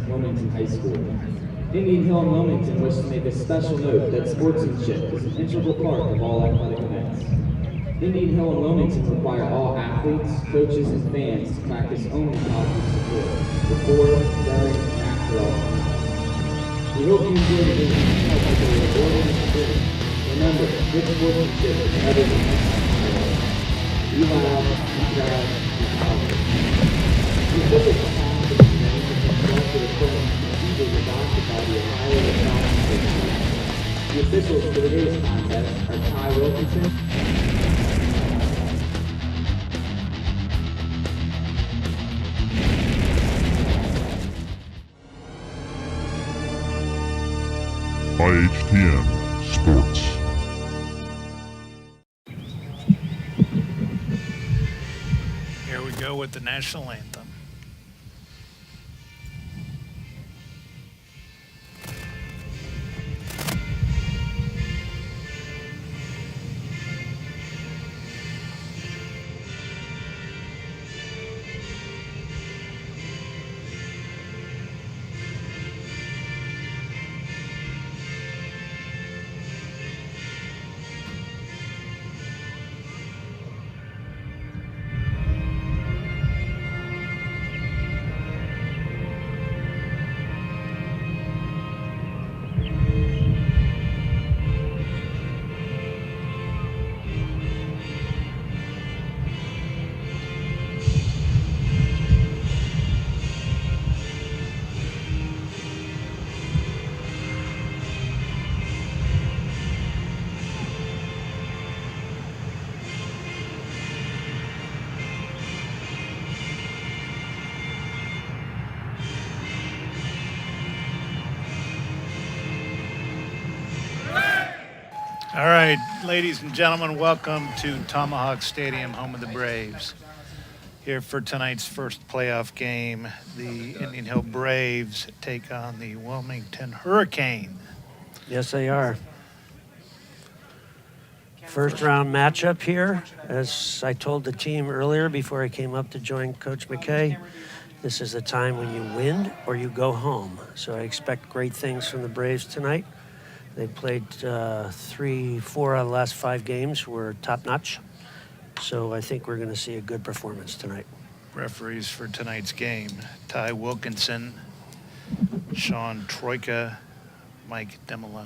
Wilmington High School. Indian Hill and Wilmington wish to make a special note that sportsmanship is an integral part of all athletic events. Indian Hill and Wilmington require all athletes, coaches, and fans to practice only positive support before, during, and after all contests. We hope you enjoy the game and help make it a rewarding experience. Remember, good sportsmanship is better than exercise. Be loud, be proud, be positive. The officials have the name of constructed equipment procedures adopted by the Ohio Lacrosse Association. The officials for today's contest are Ty Wilkinson, IHTM Sports. Here we go with the national anthem. All right, ladies and gentlemen, welcome to Tomahawk Stadium, home of the Braves. Here for tonight's first playoff game, the Indian Hill Braves take on the Wilmington Hurricane. Yes, they are. First round matchup here. As I told the team earlier before I came up to join Coach McKay, this is the time when you win or you go home. So I expect great things from the Braves tonight. They played 4 out of the last 5 games were top-notch. So I think we're going to see a good performance tonight. Referees for tonight's game, Ty Wilkinson, Sean Troika, Mike Demolo.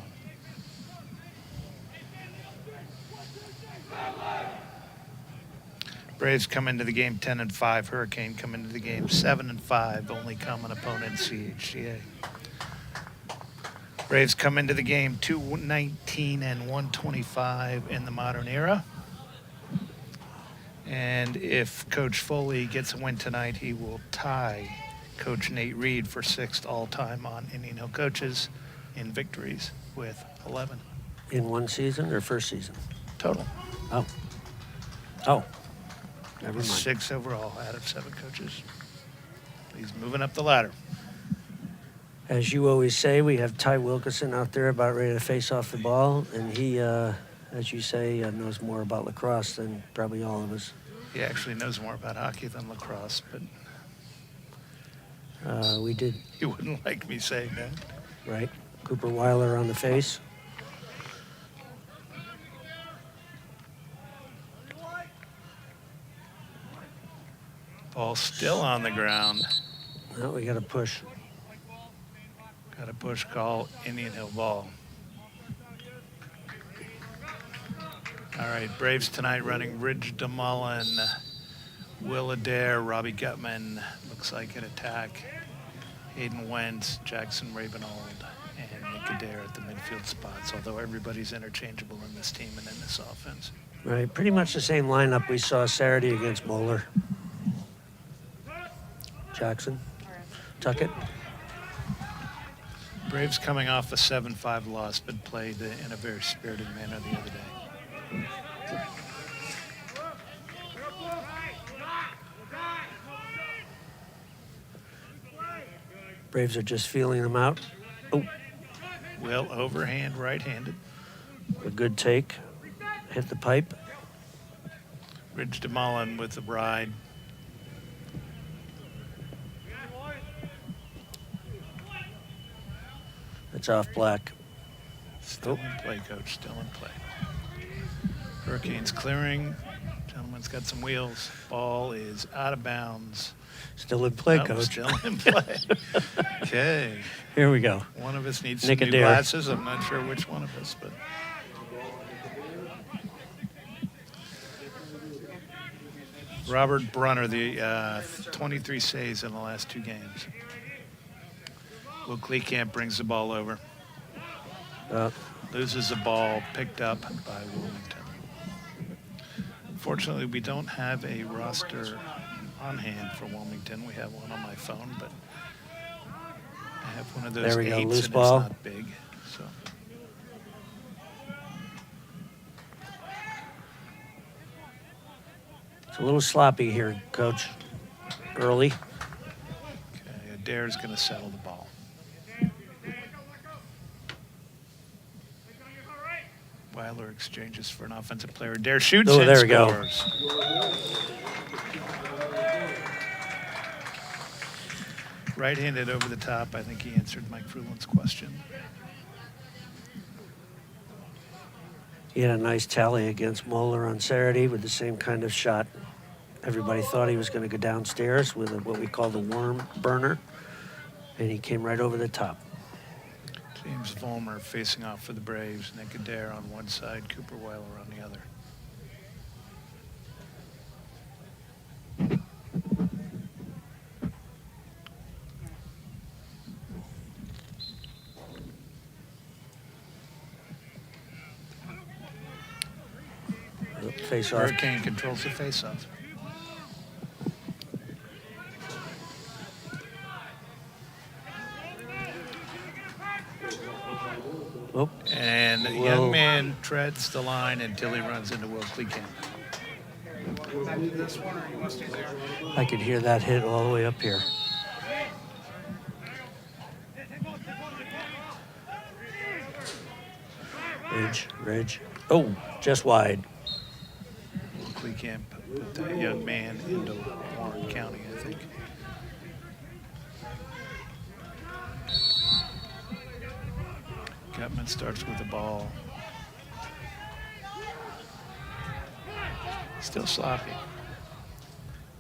Braves come into the game 10-5. Hurricane come into the game 7-5. Only common opponent, CHCA. Braves come into the game 219 and 125 in the modern era. And if Coach Foley gets a win tonight, he will tie Coach Nate Reed for 6th all-time on Indian Hill coaches in victories with 11. In one season or first season? Total. Oh, never mind. 6 overall out of 7 coaches. He's moving up the ladder. As you always say, we have Ty Wilkinson out there about ready to face off the ball, and he, as you say, knows more about lacrosse than probably all of us. He actually knows more about hockey than lacrosse, but we did. he wouldn't like me saying that. Right. Cooper Weiler on the face. Ball still on the ground. Well, we got to push. Got a push call, Indian Hill ball. All right, Braves tonight running Ridge DeMullen, Will Adair, Robbie Gutman, looks like an attack. Hayden Wentz, Jackson Ravenhold, and Nick Adair at the midfield spots, although everybody's interchangeable in this team and in this offense. Right, pretty much the same lineup we saw Saturday against Moeller. Jackson, Tuckett. Braves coming off a 7-5 loss, but played in a very spirited manner the other day. Braves are just feeling them out. Oh, Will overhand, right-handed. a good take. Hit the pipe. Ridge DeMullen with the ride. It's off black. Still in play, Coach. Still in play. Hurricanes clearing. Gentleman's got some wheels. Ball is out of bounds. Still in play, Nope, Coach. Still in play. Okay. Here we go. One of us needs Nick some new Adair. glasses. I'm not sure which one of us, but. Robert Brunner, the 23 saves in the last 2 games. Will Kleekamp brings the ball over. Loses the ball, picked up by Wilmington. Unfortunately, we don't have a roster on hand for Wilmington. We have one on my phone, but I have one of those There we go, 8s loose and ball. it's not big. So. It's a little sloppy here, Coach. Early. Okay, Adair's going to settle the ball. Weiler exchanges for an offensive player. Adair shoots Oh, and there we go. scores. Right-handed over the top. I think he answered Mike Fruland's question. He had a nice tally against Moeller on Saturday with the same kind of shot. Everybody thought he was going to go downstairs with what we call the worm burner, and he came right over the top. James Vollmer facing off for the Braves. Nick Adair on one side, Cooper Weiler on the other. Face off. Hurricane controls the face-off. Oh, And the Whoa. young man treads the line until he runs into Will Kleekamp. I could hear that hit all the way up here. Ridge. Oh, just wide. Will Kleekamp put that young man into Warren County, I think. Gutman starts with the ball. Still sloppy.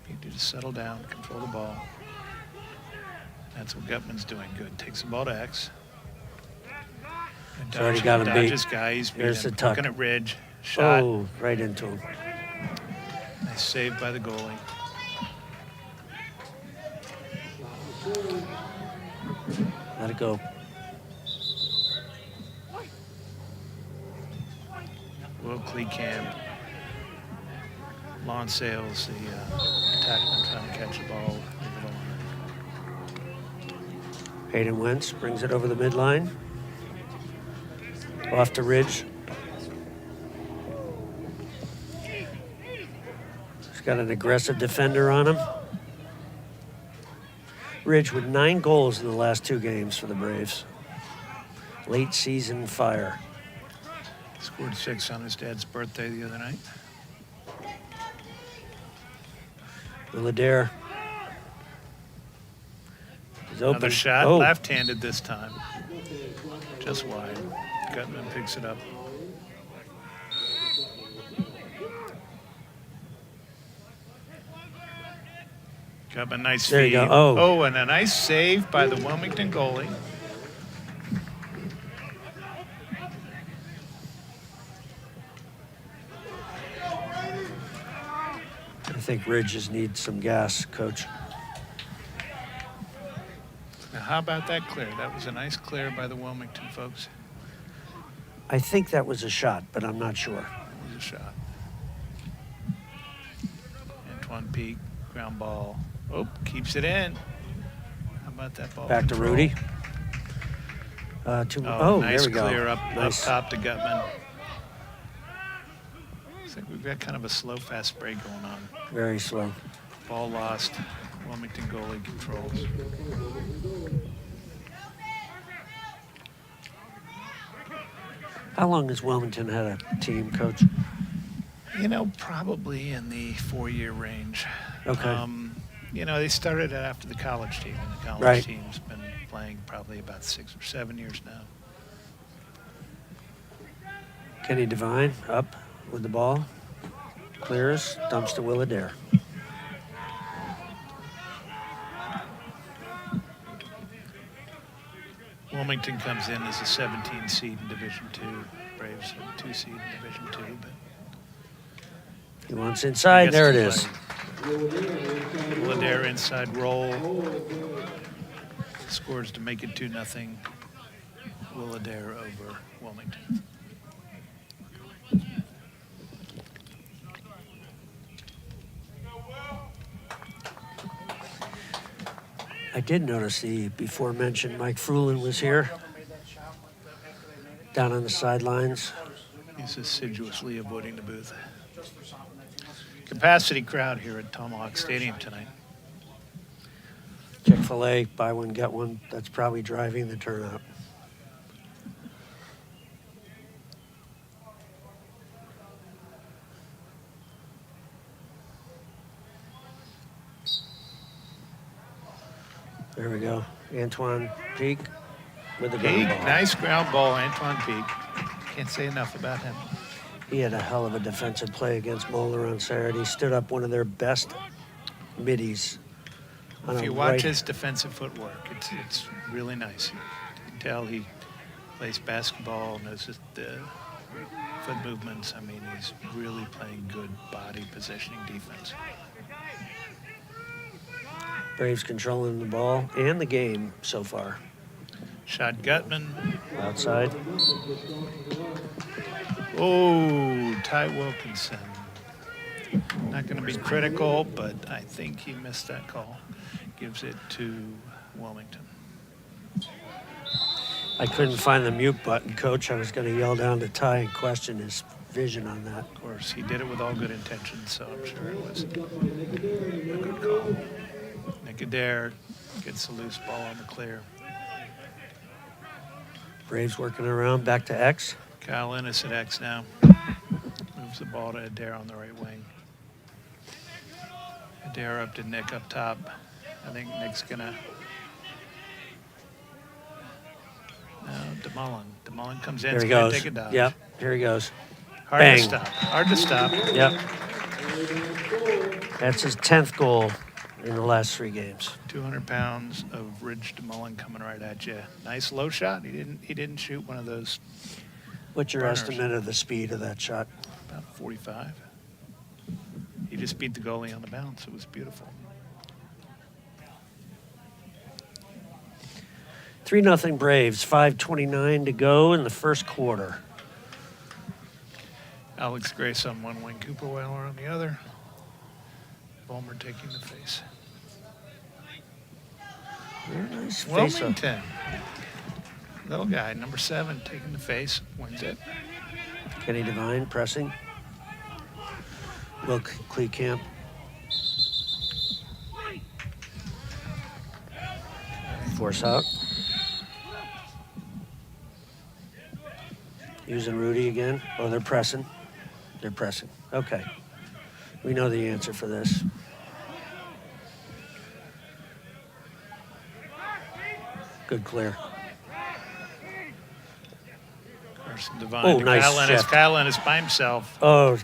Need to just settle down, control the ball. That's what Gutman's doing good. Takes the ball to X. And He's already got him beat. Dodges guy. He's beat There's him. the tuck. Looking at Ridge. Shot. Oh, right into him. Nice save by the goalie. Let it go. Will Kleekamp. Lawn Sales, the attackman trying to catch the ball. Leave it alone. Hayden Wentz brings it over the midline. Off to Ridge. He's got an aggressive defender on him. Ridge with 9 goals in the last 2 games for the Braves. Late season fire. Scored 6 on his dad's birthday the other night. Will Adair is open. Another shot, Oh, left-handed this time. Just wide. Gutman picks it up. Gutman, nice There you feed. go. Oh. And a nice save by the Wilmington goalie. I think Ridge just needs some gas, Coach. Now, how about that clear? That was a nice clear by the Wilmington folks. I think that was a shot, but I'm not sure. It was a shot. Antoine Peak, ground ball. Oh, keeps it in. How about that ball Back to control? Rudy. Nice there we go. clear up Nice. top to Gutman. Looks like we've got kind of a slow, fast break going on. Very slow. Ball lost. Wilmington goalie controls. How long has Wilmington had a team, Coach? You know, probably in the 4-year range. Okay. You know, they started it after the college team, and the college Right. team's been playing probably probably about 6 or 7 years now. Kenny Devine up with the ball. Clears, dumps to Willadare. Wilmington comes in as a 17 seed in Division II. Braves a 2 seed in Division II, but He wants inside. There it is. Willadare inside roll. Scores to make it 2-0. Willadare over Wilmington. I did notice the before mentioned Mike Frulin was here, down on the sidelines. He's assiduously avoiding the booth. Capacity crowd here at Tomahawk Stadium tonight. Chick-fil-A, buy one, get one. That's probably driving the turnout. There we go. Antoine Peak with the ground Peak, ball. nice ground ball, Antoine Peak. Can't say enough about him. He had a hell of a defensive play against Moeller on Saturday. He stood up one of their best middies. If you watch his defensive footwork, it's really nice. You can tell he plays basketball, knows the foot movements. I mean, he's really playing good body positioning defense. Braves controlling the ball and the game so far. Shot Gutman. Outside. Oh, Ty Wilkinson. Not going to be critical, but I think he missed that call. Gives it to Wilmington. I couldn't find the mute button, Coach. I was going to yell down to Ty and question his vision on that. Of course, he did it with all good intentions, so I'm sure it was a good call. Nick Adair gets the loose ball on the clear. Braves working around, back to X. Kyle Ennis at X now. Moves the ball to Adair on the right wing. Adair up to Nick up top. I think Nick's gonna. No, DeMullen comes in. Here he He's gonna goes. take a dodge. Yep, here he goes. Hard Bang. to stop. Hard to stop. Yep. That's his 10th goal in the last 3 games. 200 pounds of Ridge DeMullen coming right at you. Nice low shot. He didn't shoot one of those. What's your Runners. estimate of the speed of that shot? About 45. He just beat the goalie on the bounce. It was beautiful. 3-0 Braves, 5:29 to go in the first quarter. Alex Grace on one wing, Cooper Weiler on the other. Bulmer taking the face. Very nice face up. Wilmington. Little guy, number 7, taking the face, wins it. Kenny Devine pressing. Will Kleekamp. Force out. Using Rudy again. Oh, they're pressing. They're pressing. Okay. We know the answer for this. Good clear. Carson Devine. Oh, to nice shift. Kyle Ennis by himself. Oh,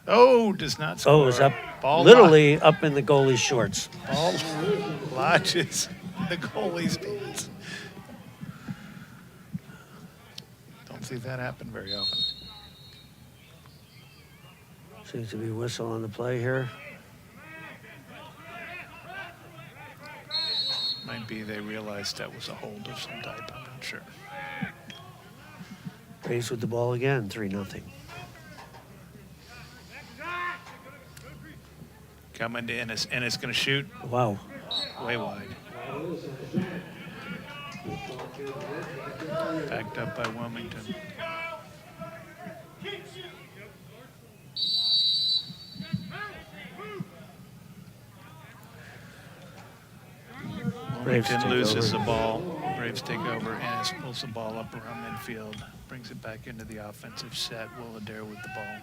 Oh, does not score. oh, it was up Ball literally up in the goalie's shorts. Ball lodges the goalie's pants. Don't see that happen very often. Seems to be whistle on the play here. Might be they realized that was a hold of some type. I'm not sure. Braves with the ball again, 3-0. Coming to Ennis. Ennis going to shoot Wow. way wide. Backed up by Wilmington. Braves Wilmington take loses over. the ball. Braves take over. Ennis pulls the ball up around midfield. Brings it back into the offensive set. Willadare with the ball.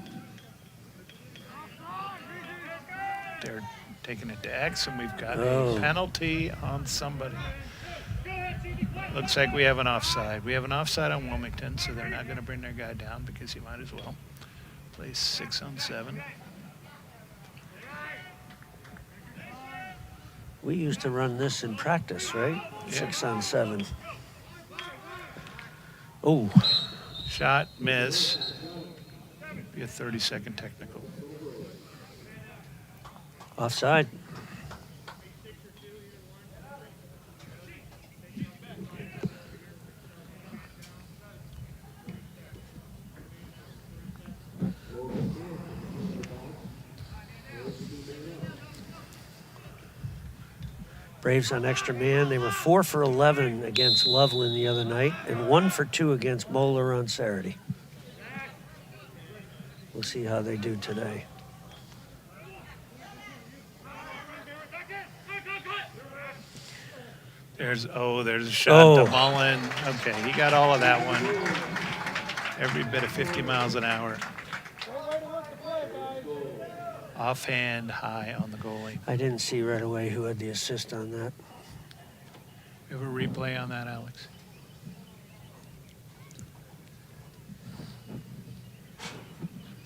They're taking it to X, and we've got Oh. a penalty on somebody. Looks like we have an offside. We have an offside on Wilmington, so they're not going to bring their guy down because he might as well. Play 6-on-7. We used to run this in practice, right? Yeah. 6-on-7. Oh, Shot, miss. Be a 30-second technical. offside. Braves on extra man. They were 4 for 11 against Loveland the other night and 1 for 2 against Moeller on Saturday. We'll see how they do today. There's a shot to Mullen. Okay, he got all of that one. Every bit of 50 miles an hour. Offhand, high on the goalie. I didn't see right away who had the assist on that. You have a replay on that, Alex?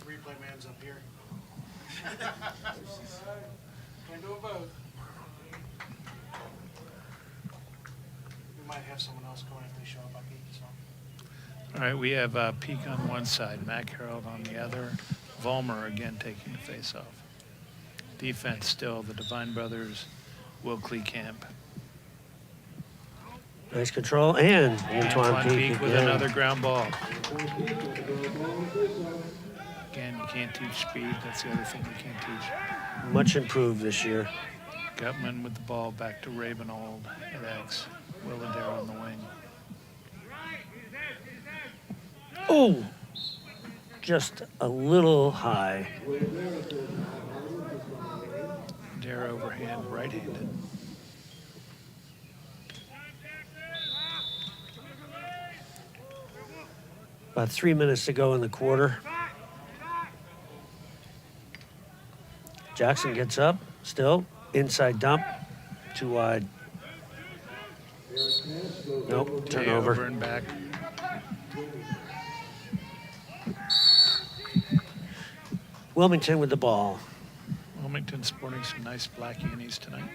Replay man's up here. Can't do them both. We might have someone else going if they show up. I think so. All right, we have Peak on one side, Mac Harold on the other. Vollmer again taking the face-off. Defense still the Devine brothers, Will Kleekamp. Nice control, and Antoine Peak with again. another ground ball. Again, you can't teach speed. That's the other thing you can't teach. Much improved this year. Gutman with the ball back to Ravenold at X. Willadare on the wing. Oh, just a little high. Dare overhand, right-handed. About 3 minutes to go in the quarter. Jackson gets up, still. Inside dump, too wide. Nope, Day turnover. over and back. Wilmington with the ball. Wilmington sporting some nice black unis tonight.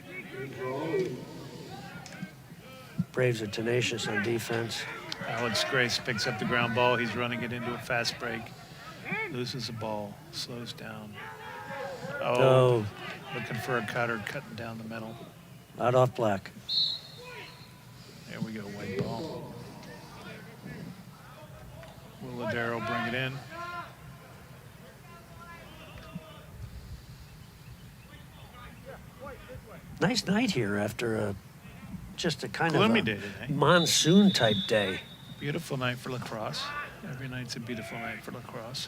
Braves are tenacious on defense. Alex Grace picks up the ground ball. He's running it into a fast break. Loses the ball. Slows down. Oh, Looking for a cutter, cutting down the middle. out off black. There we go, white ball. Willadare will bring it in. Nice night here after just a kind Gloomy of day today. monsoon type day. Beautiful night for lacrosse. Every night's a beautiful night for lacrosse.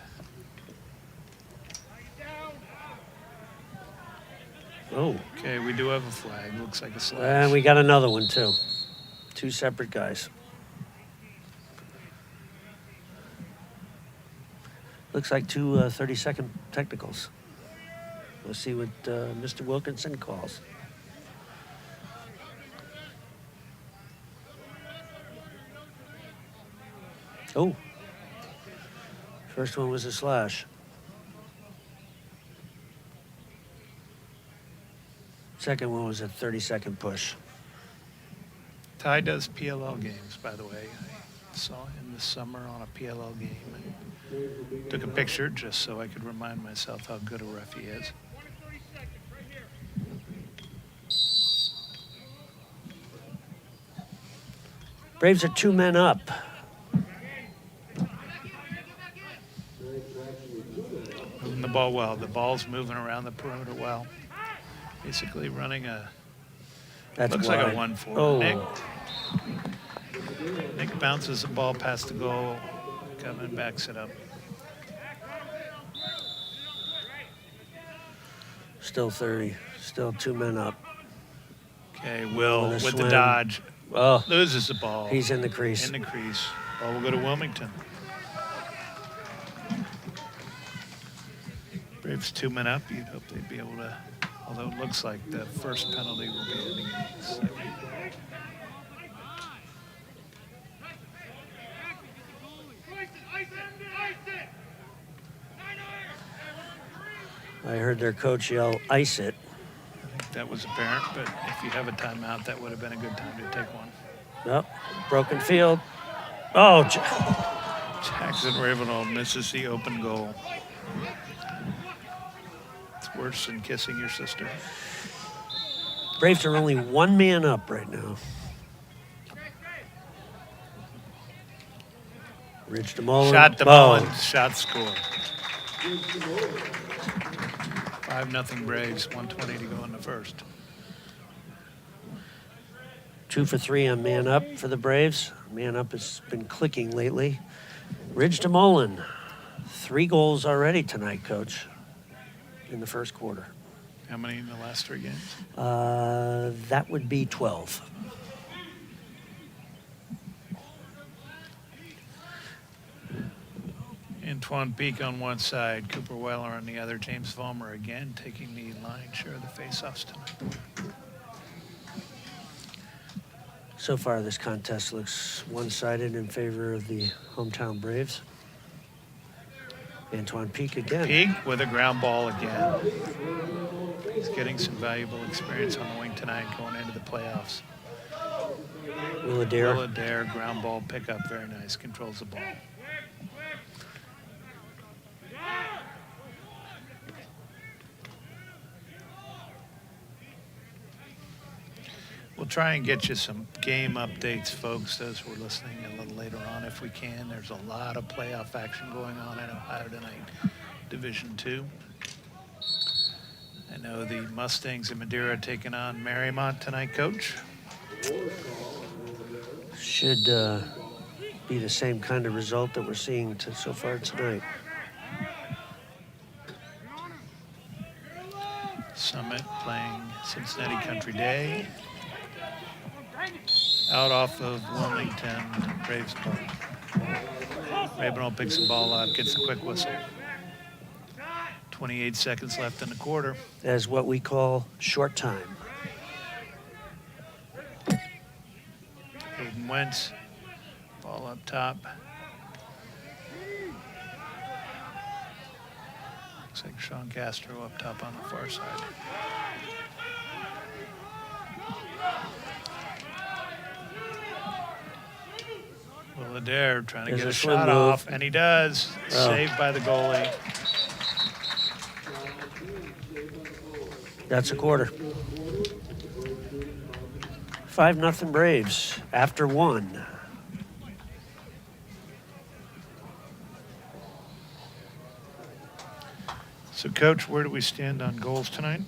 Oh, Okay, we do have a flag. Looks like a slash. and we got another one too. 2 separate guys. Looks like 2 30-second technicals. We'll see what Mr. Wilkinson calls. Oh, first one was a slash. Second one was a 30-second push. Ty does PLL games, by the way. I saw him this summer on a PLL game and took a picture just so I could remind myself how good a ref he is. Braves are 2 men up. Moving the ball well. The ball's moving around the perimeter well. Basically running a, That's looks wide. like a 1-4. Oh, Nick bounces the ball past the goal. Gutman backs it up. still 30. Still 2 men up. Okay, Will With a with swim. the dodge. Oh, Loses the ball. he's in the crease. in the crease. Ball will go to Wilmington. Braves 2 men up. You'd hope they'd be able to, although it looks like the first penalty will be in the innings. I heard their coach yell, "Ice it." I think that was apparent, but if you have a timeout, that would have been a good time to take one. Nope. Broken field. Oh, Jackson Ravenel misses the open goal. It's worse than kissing your sister. Braves are only one man up right now. Ridge to Mullen. Shot to Mullen, shot score. 5-0 Braves, 1:20 to go in the first. 2 for 3 on man up for the Braves. Man up has been clicking lately. Ridge to Mullen. 3 goals already tonight, Coach, in the first quarter. How many in the last 3 games? That would be 12. Antoine Peak on one side, Cooper Weller on the other. James Vollmer again taking the lion's share of the faceoffs tonight. So far, this contest looks one-sided in favor of the hometown Braves. Antoine Peak again. Peak with a ground ball again. He's getting some valuable experience on the wing tonight going into the playoffs. Willadair. Ground ball pickup, very nice, controls the ball. We'll try and get you some game updates, folks, those who are listening a little later on if we can. There's a lot of playoff action going on in Ohio tonight, Division II. I know the Mustangs of Madeira taking on Marymount tonight, Coach. Should be the same kind of result that we're seeing so far tonight. Summit playing Cincinnati Country Day. Out off of Wilmington, Braves ball. Ravenel picks the ball up, gets a quick whistle. 28 seconds left in the quarter. As what we call short time. Hayden Wentz, ball up top. Looks like Sean Castro up top on the far side. Willadair trying to get a shot off, and he does. Saved by the goalie. That's a quarter. 5-0 Braves after 1. So, Coach, where do we stand on goals tonight?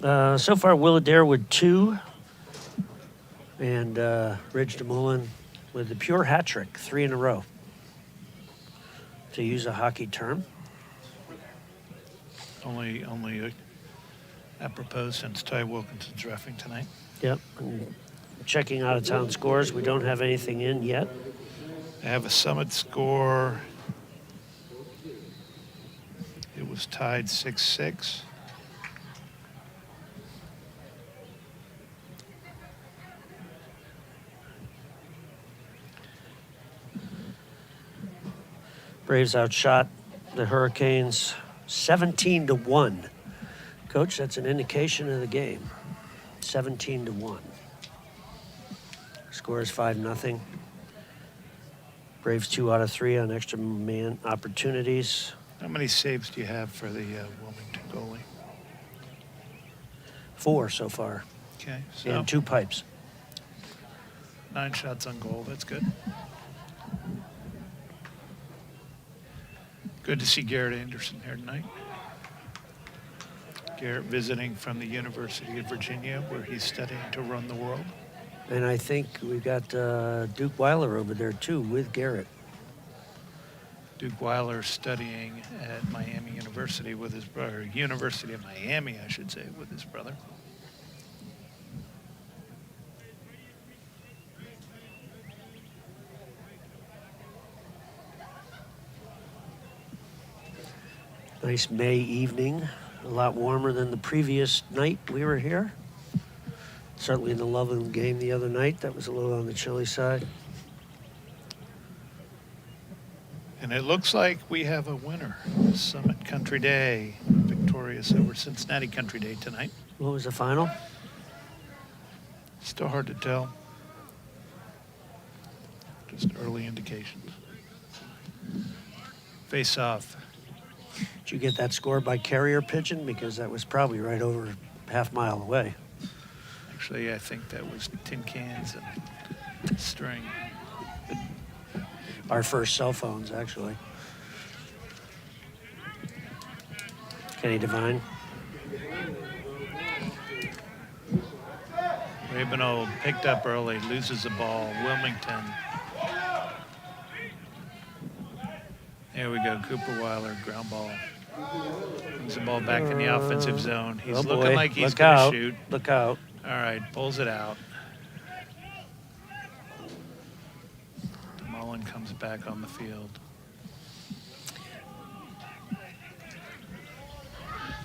So far, Willadair with 2. And Ridge to Mullen with the pure hat trick, 3 in a row, to use a hockey term. Only apropos since Ty Wilkinson's reffing tonight. Yep. And checking out of town scores, we don't have anything in yet. I have a Summit score. It was tied 6-6. Braves outshot the Hurricanes 17-1. Coach, that's an indication of the game. 17-1. Score is 5-0. Braves 2 out of 3 on extra man opportunities. How many saves do you have for the Wilmington goalie? 4 so far. Okay, so And 2 pipes. 9 shots on goal. That's good. Good to see Garrett Anderson here tonight. Garrett visiting from the University of Virginia, where he's studying to run the world. And I think we've got Duke Weiler over there too with Garrett. Duke Weiler studying at Miami University with his brother, University of Miami, I should say, with his brother. Nice May evening, a lot warmer than the previous night we were here. Certainly the Loveland game the other night, that was a little on the chilly side. And it looks like we have a winner. Summit Country Day, victorious victorious over Cincinnati Country Day tonight. What was the final? Still hard to tell. Just early indications. Face off. Did you get that score by carrier pigeon? Because that was probably right over half mile away. Actually, I think that was tin cans and string. Our first cell phones, actually. Kenny Devine. Rabinold picked up early, loses the ball. Wilmington. There we go. Cooper Weiler, ground ball. Brings the ball back in the offensive zone. He's Oh looking boy. like he's Look going out. to shoot. Look out. All right, pulls it out. Mullen comes back on the field.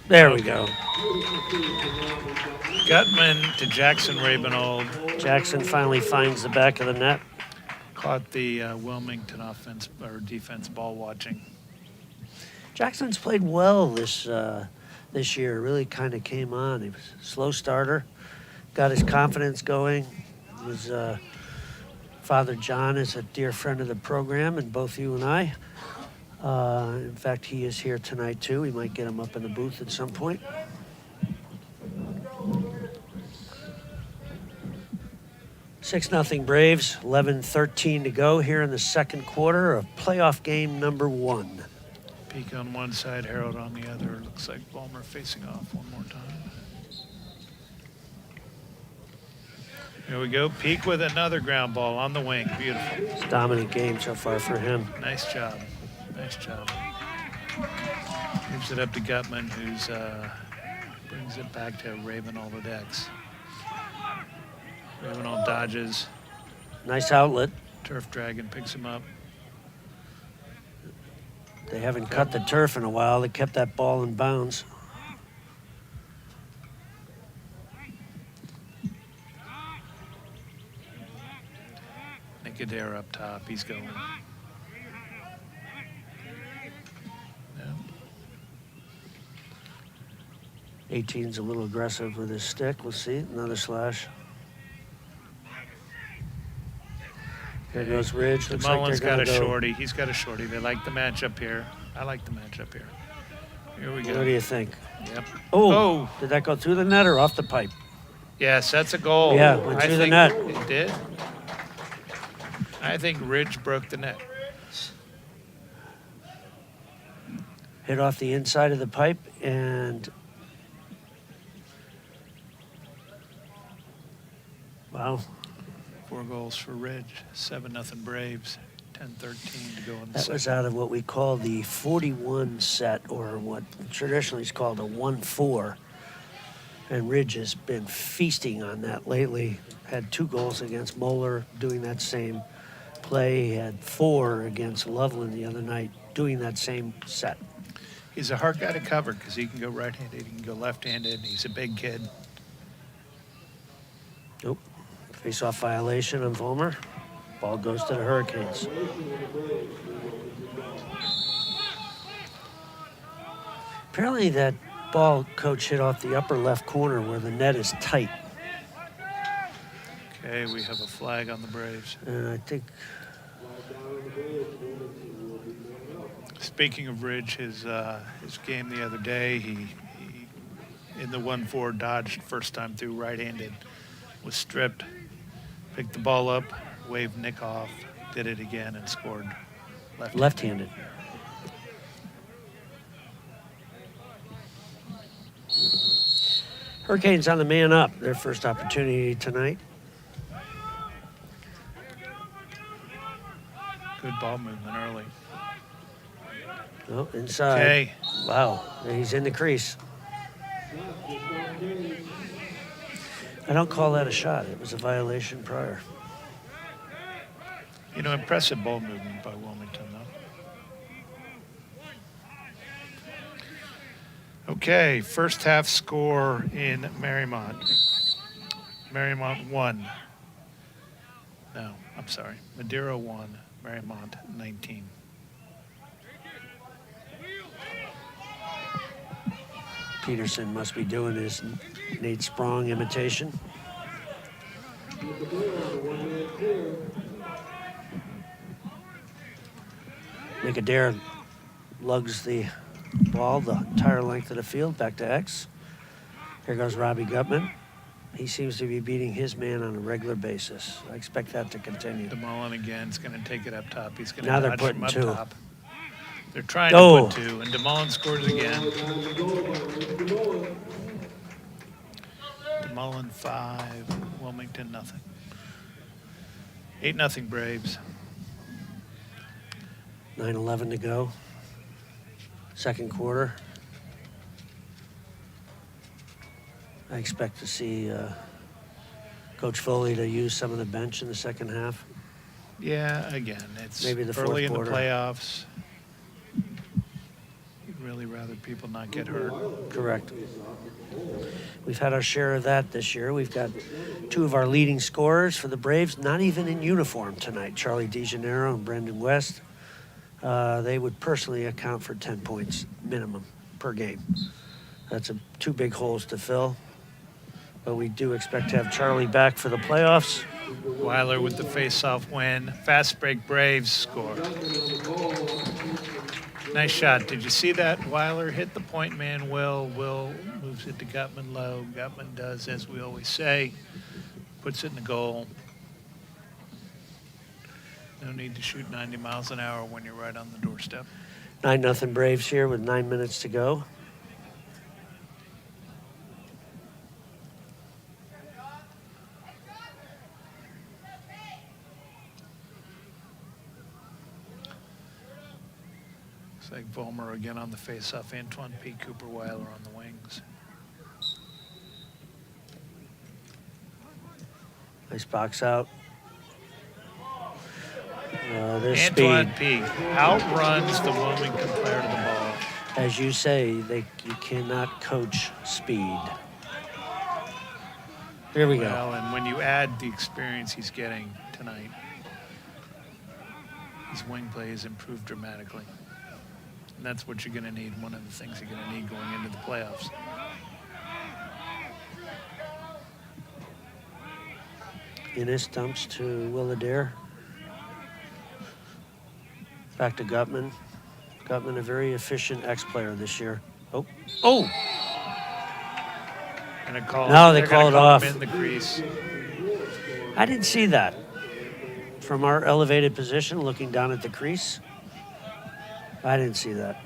There we go. Gutman to Jackson Rabinold. Jackson finally finds the back of the net. Caught the Wilmington offense or defense ball watching. Jackson's played well this year. Really kind of came on. He was a slow starter, got his confidence going. His father John is a dear friend of the program, and both you and I. In fact, he is here tonight too. We might get him up in the booth at some point. Six nothing Braves. 11:13 to go here in the second quarter of playoff game number 1. Peak on one side, Harold on the other. Looks like Ballmer facing off one more time. Here we go. Peak with another ground ball on the wing. Beautiful. It's a dominant game so far for him. Nice job. Nice job. Gives it up to Gutman, who's brings it back to Ravenall the decks. Ravenall dodges. Nice outlet. Turf Dragon picks him up. They haven't cut the turf in a while. They kept that ball in bounds. Nicodere up top. He's going. Yeah. 18's a little aggressive with his stick. We'll see. Another slash. There goes Ridge. Looks like Mullen's they're got a gonna go. shorty. He's got a shorty. They like the matchup here. I like the matchup here. Here we go. What do you think? Yep. Oh, did that go through the net or off the pipe? Yes, that's a goal. Yeah, went I through the think net. It did. I think Ridge broke the net. Hit off the inside of the pipe and wow. 4 goals for Ridge. 7-0 Braves. 10-13 to go in the That second. was out of what we call the 41 set, or what traditionally is called a 1-4. And Ridge has been feasting on that lately. Had 2 goals against Moeller doing that same play. He had 4 against Loveland the other night doing that same set. He's a hard guy to cover because he can go right-handed, he can go left-handed. He's a big kid. Nope. Face-off violation on Vollmer. Ball goes to the Hurricanes. Apparently that ball, Coach, hit off the upper left corner where the net is tight. Okay, we have a flag on the Braves. And I think Speaking of Ridge, his game the other day, he in the 1-4 dodged first time through right-handed, was stripped, picked the ball up, waved Nick off, did it again and scored left-handed. Hurricanes on the man up. Their first opportunity tonight. Good ball movement early. Oh, inside. Okay. Wow, he's in the crease. I don't call that a shot. It was a violation prior. You know, impressive ball movement by Wilmington, though. Okay, first half score in Marymount. Marymount 1. No, I'm sorry. Madeira 1, Marymount 19. Peterson must be doing his Nate Sprong imitation. McAdare lugs the ball the entire length of the field back to X. Here goes Robbie Gutman. He seems to be beating his man on a regular basis. I expect that to continue. DeMullen again is going to take it up top. He's going to Now they're dodge putting from up two. top. They're trying Oh. to put 2, and DeMullen scores again. DeMullen 5, Wilmington nothing. 8-0 Braves. 9:11 to go. Second quarter. I expect to see Coach Foley to use some of the bench in the second half. Yeah, again, it's Maybe the fourth early in the quarter. playoffs. You'd really rather people not get hurt. Correct. We've had our share of that this year. We've got 2 of our leading scorers for the Braves, not even in uniform tonight, Charlie DeGennaro and Brendan West. They would personally account for 10 points minimum per game. That's 2 big holes to fill. But we do expect to have Charlie back for the playoffs. Weiler with the face-off win. Fast break Braves score. Nice shot. Did you see that? Weiler hit the point man, Will. Will moves it to Gutman low. Gutman does, as we always say, puts it in the goal. No need to shoot 90 miles an hour when you're right on the doorstep. 9-0 Braves here with 9 minutes to go. Looks like Vollmer again on the face-off. Antoine P. Cooper Weiler on the wings. Nice box out. There's Antoine speed. P. outruns the Wilmington player to the ball. As you say, you cannot coach speed. Here we go. Well, and when you add the experience he's getting tonight, his wing play has improved dramatically. And that's what you're going to need, one of the things you're going to need going into the playoffs. Innes dumps to Willadair. Back to Gutman. Gutman, a very efficient X-player this year. Oh. And a call. No, they they're gonna call it call off. him in the crease. I didn't see that. From our elevated position, looking down at the crease, I didn't see that.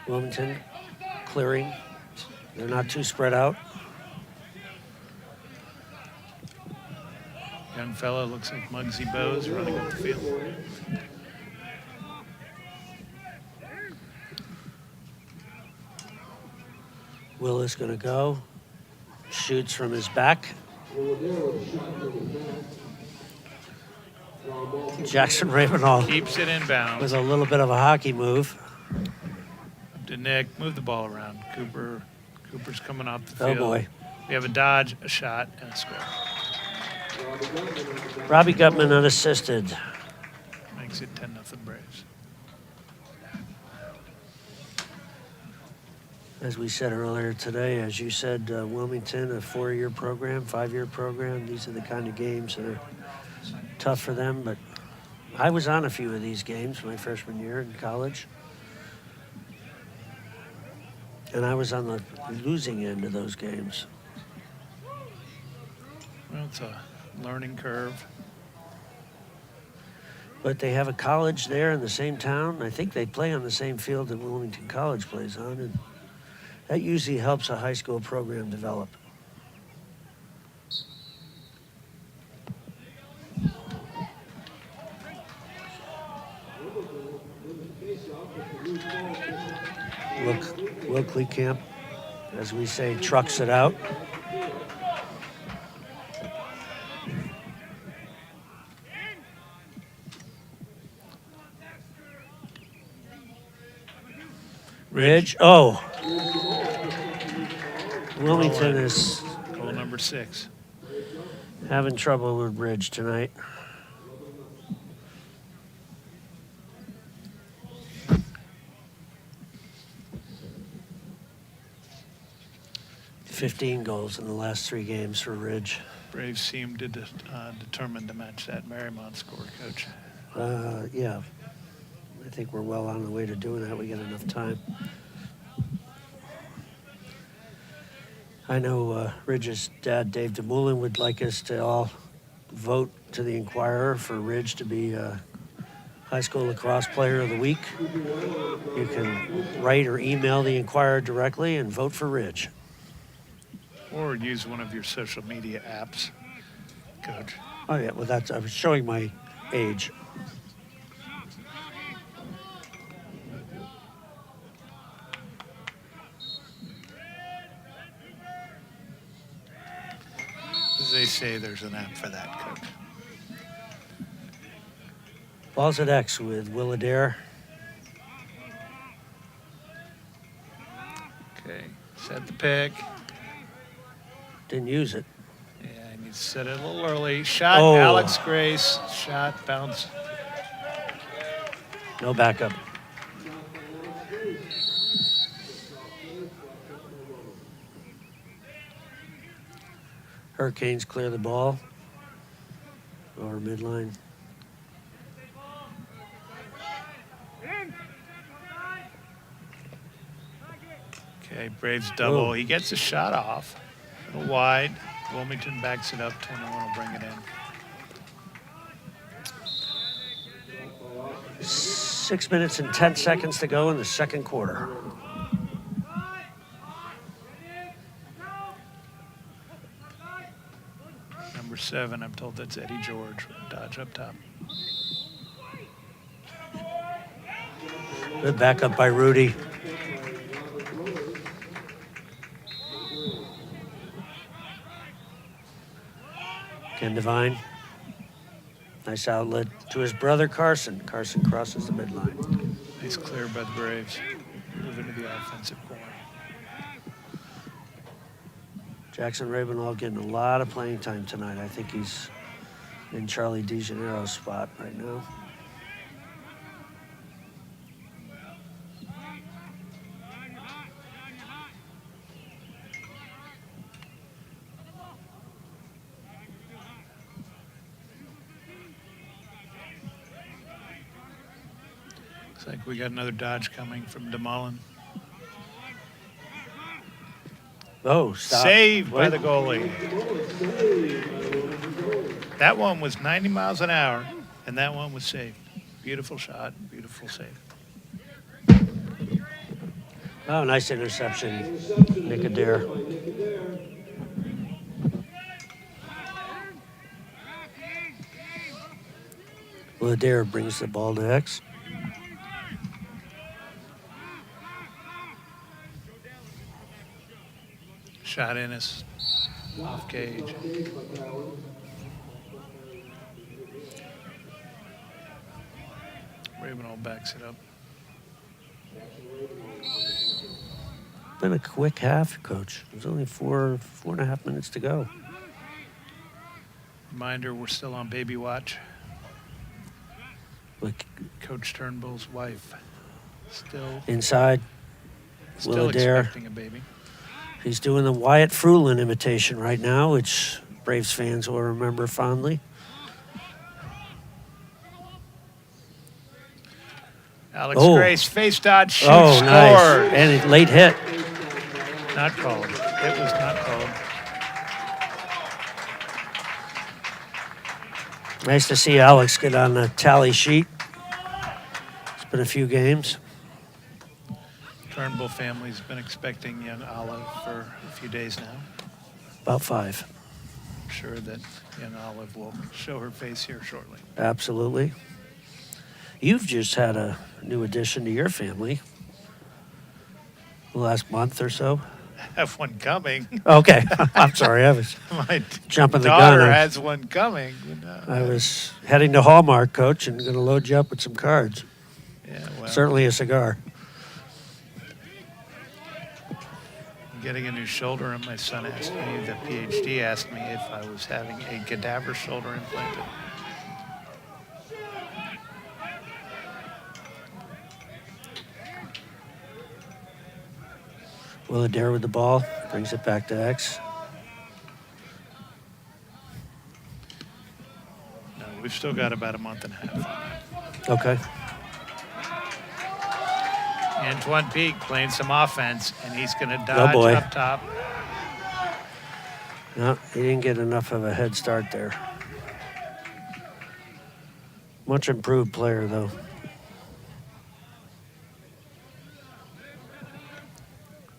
Wilmington clearing. They're not too spread out. Young fellow looks like Muggsy Bowes running up the field. Will is going to go. Shoots from his back. Jackson Ravenall Keeps it inbound. with a little bit of a hockey move. Up to Nick. Move the ball around. Cooper's coming off the Oh field. boy. We have a dodge, a shot, and a score. Robbie Gutman unassisted. Makes it 10-0 Braves. As we said earlier today, as you said, Wilmington, a 4-year program, 5-year program. These are the kind of games that are tough for them. But I was on a few of these games my freshman year in college. And I was on the losing end of those games. Well, it's a learning curve. But they have a college there in the same town. I think they play on the same field that Wilmington College plays on. And that usually helps a high school program develop. Will Camp, as we say, trucks it out. Ridge. Oh. Wilmington is Goal number 6. Having trouble with Ridge tonight. $15 goals in the last 3 games for Ridge. Braves seem determined to match that Marymount score, Coach. Yeah, I think we're well on the way to doing that. We got enough time. I know Ridge's dad, Dave DeMoulin, would like us to all vote to the Inquirer for Ridge to be High School Lacrosse Player of the Week. You can write or email the Inquirer directly and vote for Ridge. Or use one of your social media apps, Coach. Oh yeah, well I was showing my age. As they say, there's an app for that, Coach. Balls at X with Will Adair. Okay, set the pick. Didn't use it. Yeah, I need to set it a little early. Shot, Oh. Alex Grace. Shot, bounce. No backup. Hurricanes clear the ball. Or midline. Okay, Braves double. Oh. He gets a shot off. A little wide. Wilmington backs it up. 21 will bring it in. 6 minutes and 10 seconds to go in the second quarter. Number 7, I'm told that's Eddie George. Dodge up top. Good backup by Rudy. Ken Devine. Nice outlet to his brother Carson. Carson crosses the midline. Nice clear by the Braves. Move into the offensive corner. Jackson Ravenall getting a lot of playing time tonight. I think he's in Charlie DeGeniero's spot right now. Looks like we got another dodge coming from DeMullen. Oh, stop. Saved by What? the goalie. That one was 90 miles an hour, and that one was saved. Beautiful shot, beautiful save. Oh, nice interception. Nick Adair. Well, Adair brings the ball to X. Shot in is off cage. Ravenall backs it up. Been a quick half, Coach. There's only four and a half minutes to go. Reminder, we're still on baby watch. Look, Coach Turnbull's wife still inside, Will Adair. expecting a baby. He's doing the Wyatt Fruland imitation right now, which Braves fans will remember fondly. Alex Oh. Grace, face dodge, shoot, Oh, scores. nice. And a late hit. Not called. It was not called. Nice to see Alex get on the tally sheet. It's been a few games. Turnbull family's been expecting young Olive for a few days now. About 5. I'm sure that young Olive will show her face here shortly. Absolutely. You've just had a new addition to your family the last month or so. I have one coming. Okay. I'm sorry. I was My jumping the daughter gun. has one coming. I was heading to Hallmark, Coach, and going to load you up with some cards. Yeah, well, Certainly a cigar. getting a new shoulder, and my son asked me, the PhD asked me if I was having a cadaver shoulder implanted. Willadare with the ball, brings it back to X. No, we've still got about a month and a half on that. Okay. Antoine Peak playing some offense, and he's going to dodge boy. up top. No, he didn't get enough of a head start there. Much improved player, though.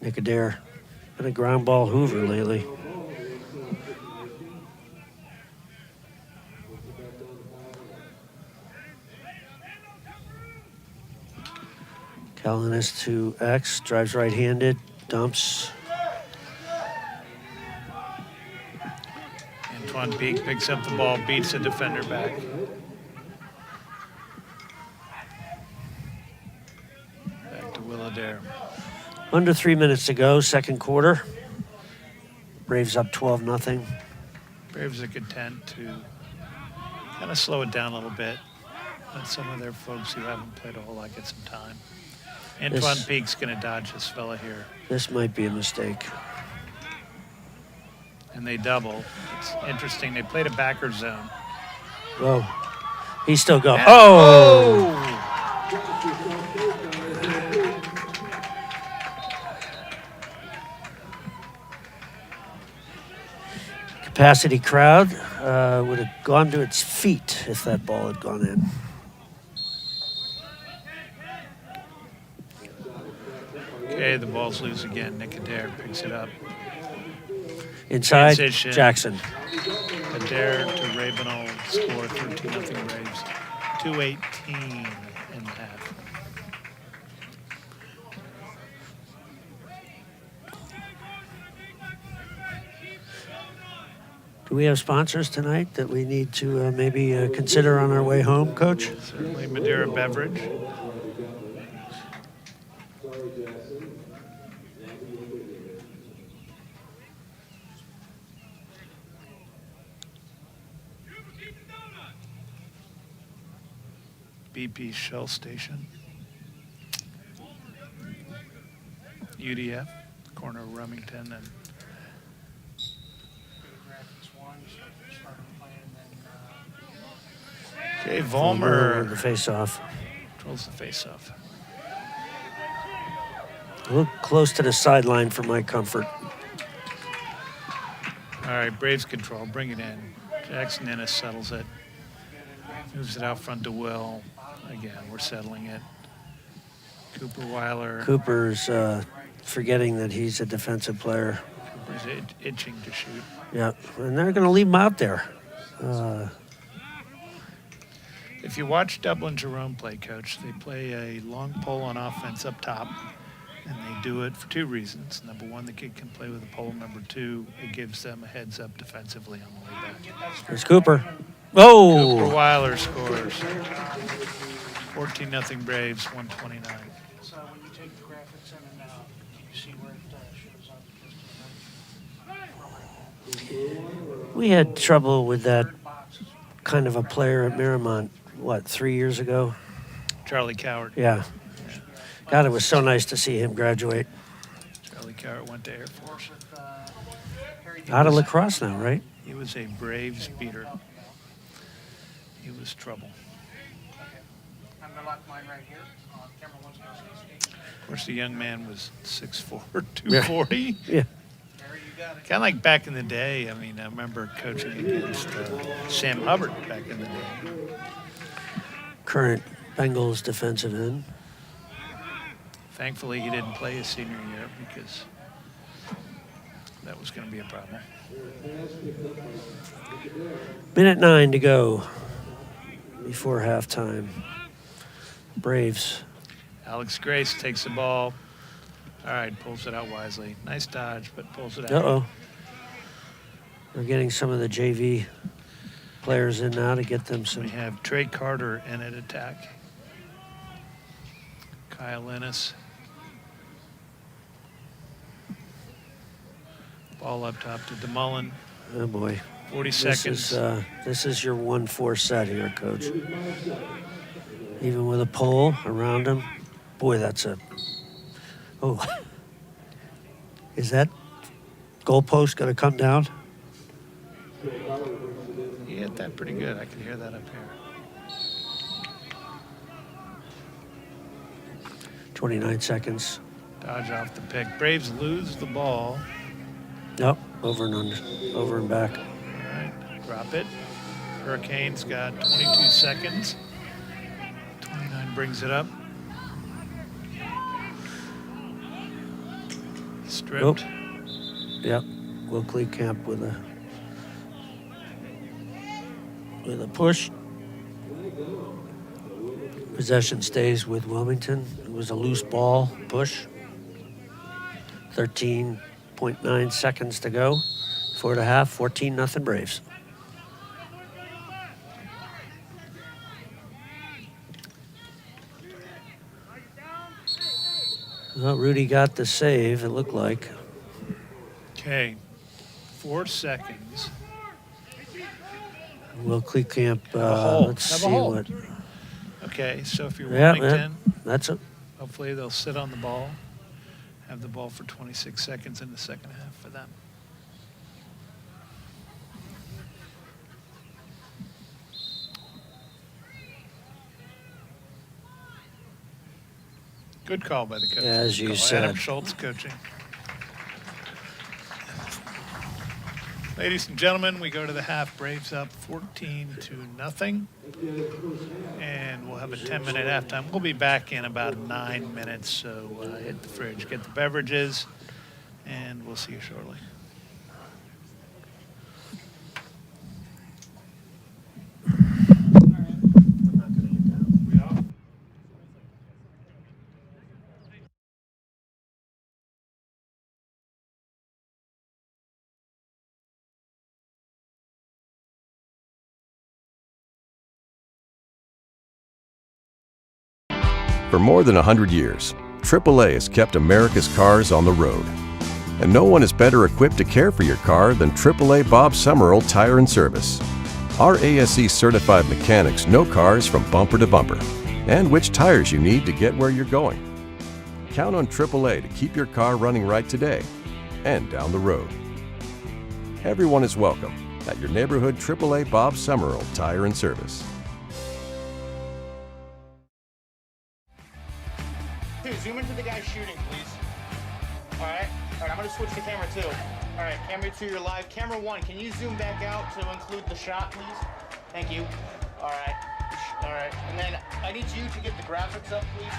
Nick Adair. Been a ground ball hoover lately. Callinas to X, drives right-handed, dumps. Antoine Peak picks up the ball, beats the defender back. Back to Willadare. Under 3 minutes to go, second quarter. Braves up 12-0. Braves are content to kind of slow it down a little bit. Let some of their folks who haven't played a whole lot get some time. Antoine Peak's going to dodge this fella here. This might be a mistake. And they double. It's interesting. They played a backer zone. Whoa. He's still going. And- Oh! Capacity crowd would have gone to its feet if that ball had gone in. Okay, the ball's loose again. Nick Adair picks it up. Inside, Transition. Jackson. Adair to Ravenel, score 13-0 Braves. 2:18 in half. Do we have sponsors tonight that we need to maybe consider on our way home, Coach? Certainly Madeira Beverage. BP Shell Station. UDF, corner of Wilmington and okay, The Vollmer face-off. controls the face-off. A little close to the sideline for my comfort. All right, Braves control, bring it in. Jackson Ennis settles it. Moves it out front to Will. Again, we're settling it. Cooper Weiler. Cooper's forgetting that he's a defensive player. Cooper's itching to shoot. Yeah, and they're going to leave him out there. If you watch Dublin Jerome play, Coach, they play a long pole on offense up top, and they do it for two reasons. Number one, the kid can play with a pole. Number two, it gives them a heads up defensively on the way back. There's Cooper. Oh! Cooper Weiler scores. 14-0 Braves, 129. So when you take the graphics in and out, you see where it shows up. We had trouble with that Third box is kind of a player at Miramont, 3 years ago? Charlie Coward. Yeah. God, it was so nice to see him graduate. Charlie Coward went to Air Force. with Harry Out of lacrosse now, right? He was a Braves beater. He was trouble. I'm gonna lock mine right here. Camera one's gonna see station. Of course, the young man was 6'4", 240. Yeah. Harry, you got it. Kind of like back in the day. I mean, I remember coaching against Sam Hubbard back in the day. Current Bengals defensive end. Thankfully, he didn't play his senior year because that was going to be a problem. Minute 9 to go before halftime. Braves. Alex Grace takes the ball. All right, pulls it out wisely. Nice dodge, but pulls it out. Uh-oh. We're getting some of the JV players in now to get them We some. have Trey Carter in at attack. Kyle Ennis. Ball up top to DeMullen. Oh boy. 40 seconds. This is your 1-4 set here, Coach. Even with a pole around him. Boy, that's a... Oh. Is that goalpost going to come down? He hit that pretty good. I can hear that up here. 29 seconds. Dodge off the pick. Braves lose the ball. Nope, over and under, over and back. All right, drop it. Hurricanes got 22 seconds. 29 brings it up. Stripped. Yep, Will Camp with a push. Possession stays with Wilmington. It was a loose ball push. 13.9 seconds to go. 4.5, 14-0 Braves. Well, Rudy got the save, it looked like. Okay, 4 seconds. Will Camp, hole. let's Have a see hole. what. Okay, so if you're Yeah, Wilmington, that's it. hopefully they'll sit on the ball, have the ball for 26 seconds in the second half for them. Good call by the coach. Yeah, as you Good call. said. Adam Schultz coaching. Ladies and gentlemen, we go to the half. Braves up 14-0. And we'll have a 10-minute halftime. We'll be back in about 9 minutes, so hit the fridge, get the beverages, and we'll see you shortly. For more than 100 years, AAA has kept America's cars on the road. And no one is better equipped to care for your car than AAA Bob Summerall Tire and Service. Our ASE certified mechanics know cars from bumper to bumper and which tires you need to get where you're going. Count on AAA to keep your car running right today and down the road. Everyone is welcome at your neighborhood AAA Bob Summerall Tire and Service. Zoom into the guy shooting, please. All right, I'm gonna switch to camera 2. All right, camera 2, you're live. Camera 1, can you zoom back out to include the shot, please? Thank you. All right, and then I need you to get the graphics up, please,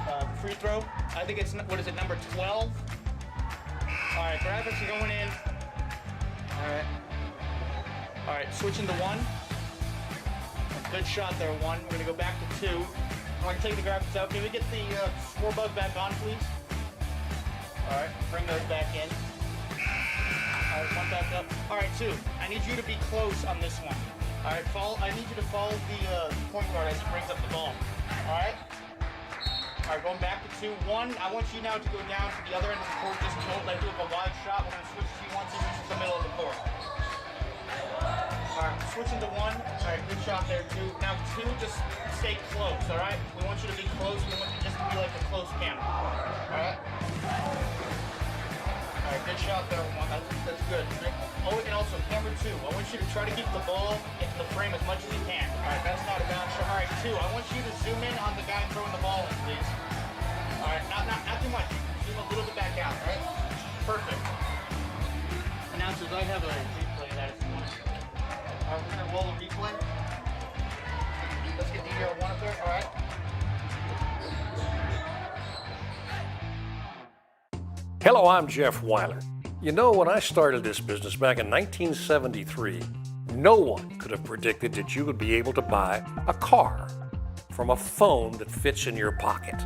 for free throw. I think it's, what is it, number 12? All right, graphics are going in. All right, switching to 1. Good shot there, 1. We're gonna go back to 2. I'm going to take the graphics out. Can we get the score bug back on, please? All right, bring those back in. All right, 1 back up. All right, 2. I need you to be close on this one. All right, I need you to follow the point guard as he brings up the ball. All right? All right, going back to 2. 1, I want you now to go down to the other end of the court. Just hold that, do a wide shot. We're going to switch to you once you reach the middle of the court. All right, switching to 1. All right, good shot there, 2. Now 2, just stay close, all right? We want you to be close. We want you just to be like a close camera, all right? All right, good shot there, 1. That's good. Oh, and also, camera 2, I want you to try to keep the ball into the frame as much as you can. All right, that's not a bad shot. All right, 2, I want you to zoom in on the guy throwing the ball in, please. All right, not too much. Zoom a little bit back out, all right? Perfect. Announcers, I have a replay of that if you want. All right, we're going to roll a replay. Let's get DVR1 up there. All right. Hello, I'm Jeff Weiler. You know, when I started this business back in 1973, no one could have predicted that you would be able to buy a car from a phone that fits in your pocket.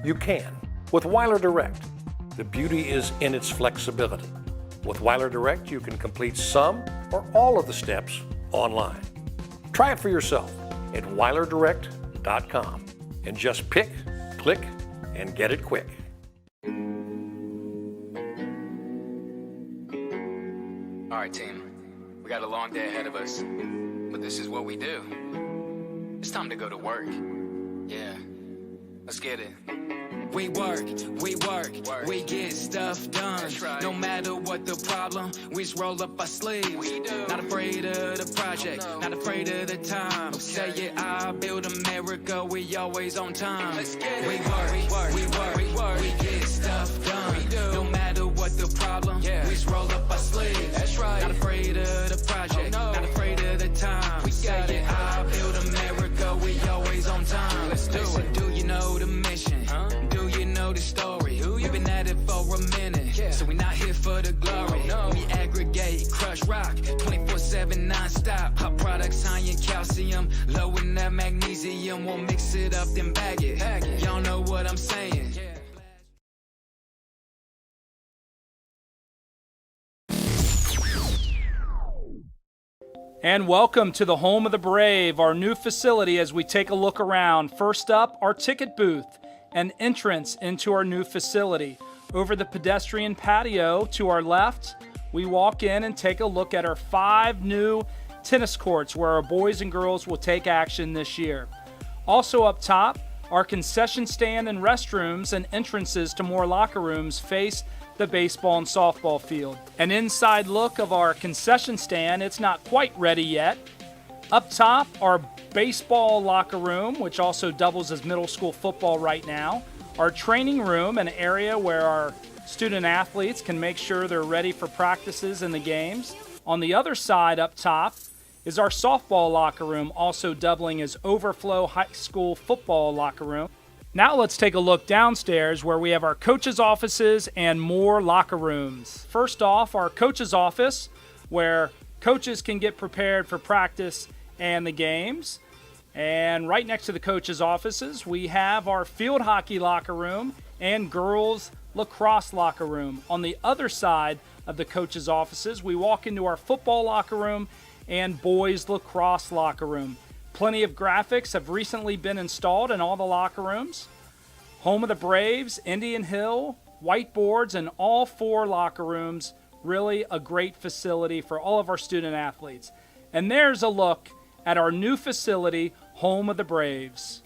You can with Weiler Direct. The beauty is in its flexibility. With Weiler Direct, you can complete some or all of the steps online. Try it for yourself at weilerdirect.com and just pick, click, and get it quick. right, team. We got a long day ahead of us, but this is what we do. It's time to go to work. Yeah, let's get it. We work, we get stuff done. That's right. No matter what the problem, we just roll up our sleeves. We do. Not afraid of the project, Oh, no. not afraid of the time. Okay. Say it, I build America, we always on time. Let's get it. We work, we get stuff done. We do. No matter what the problem, Yeah. we just roll up our sleeves. That's right. Not afraid of the project, Oh, no. not afraid of the time. We Say got it, it. I build America, we always on time. Let's do Listen, it. do you know the mission? Huh? Do you know the story? We've been at it for a minute, Yeah. so we're not here for the glory. Oh, no. We aggregate, crush rock, 24/7 non-stop. Our products high in calcium, low in that magnesium. We'll mix it up, then bag it. Y'all know what I'm saying. And welcome to the home of the brave, our new facility as we take a look around. First up, our ticket booth, an entrance into our new facility. Over the pedestrian patio to our left, we walk in and take a look at our 5 new tennis courts where our boys and girls will take action this year. Also up top, our concession stand and restrooms and entrances to more locker rooms face the baseball and softball field. An inside look of our concession stand, it's not quite ready yet. Up top, our baseball locker room, which also doubles as middle school football right now. Our training room, an area where our student athletes can make sure they're ready for practices and the games. On the other side up top is our softball locker room, also doubling as overflow high school football locker room. Now let's take a look downstairs where we have our coaches' offices and more locker rooms. First off, our coaches' office, where coaches can get prepared for practice and the games. And right next to the coaches' offices, we have our field hockey locker room and girls' lacrosse locker room. On the other side of the coaches' offices, we walk into our football locker room and boys' lacrosse locker room. Plenty of graphics have recently been installed in all the locker rooms. Home of the Braves, Indian Hill, whiteboards in all 4 locker rooms. Really a great facility for all of our student athletes. And there's a look at our new facility, Home of the Braves.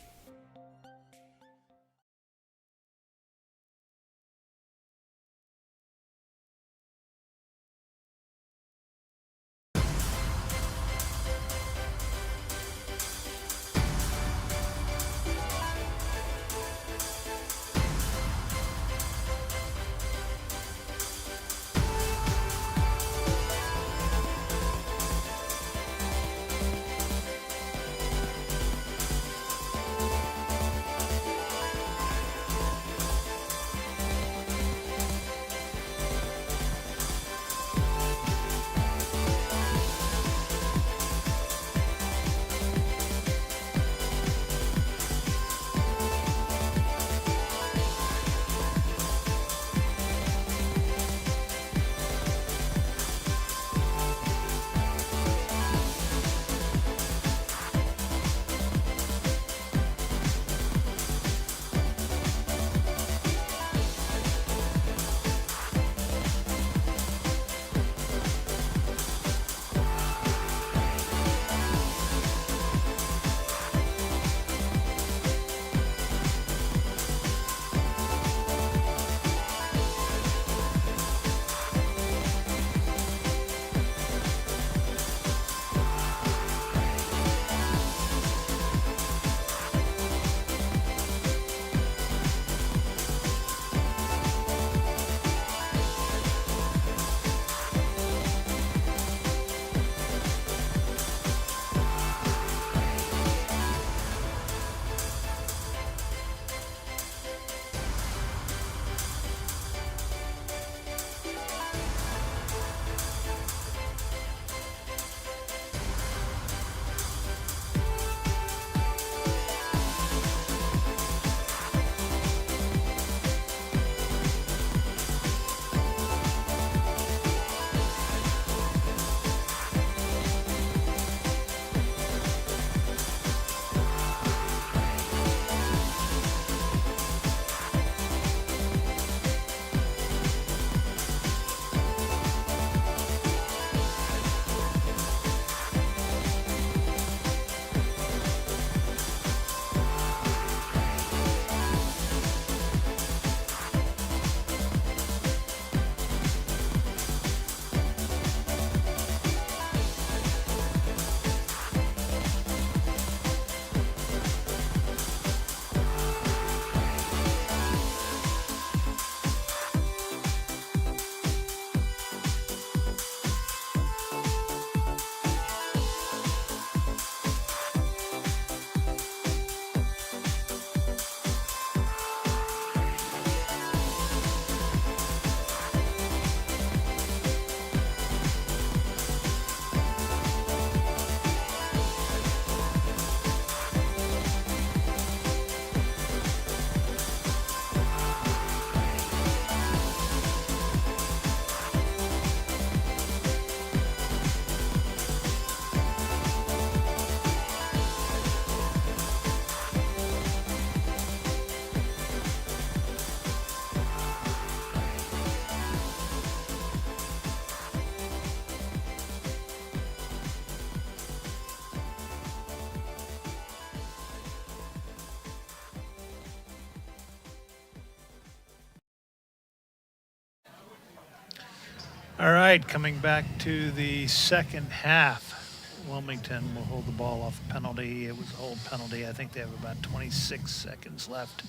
All right, coming back to the second half. Wilmington will hold the ball off a penalty. It was a hold penalty. I think they have about 26 seconds left.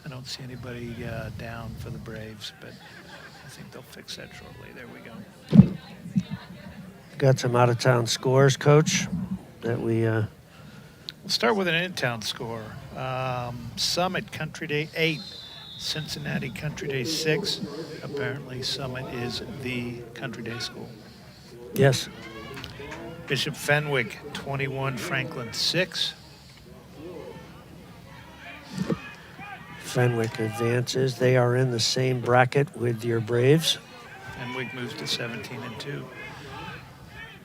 I don't see anybody down for the Braves, but I think they'll fix that shortly. There we go. Got some out-of-town scores, Coach, that we... We'll start with an in-town score. Summit Country Day 8, Cincinnati Country Day 6. Apparently Summit is the Country Day school. Yes. Bishop Fenwick 21, Franklin 6. Fenwick advances. They are in the same bracket with your Braves. Fenwick moves to 17-2.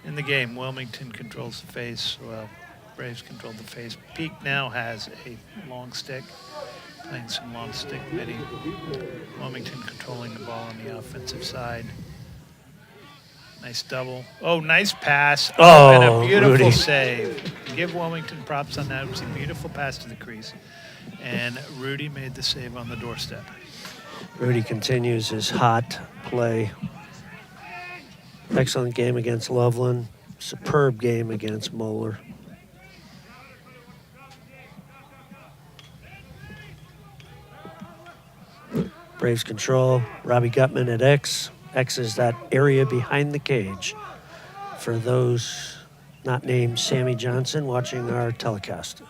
In the game, Wilmington controls the face. Well, Braves control the face. Peak now has a long stick, playing some long stick midi. Wilmington controlling the ball on the offensive side. Nice double. Oh, nice pass. Oh, and a beautiful Rudy. save. Give Wilmington props on that. It was a beautiful pass to the crease. And Rudy made the save on the doorstep. Rudy continues his hot play. Excellent game against Loveland. Superb game against Moeller. Braves control. Robbie Gutman at X. X is that area behind the cage. For those not named Sammy Johnson watching our telecast.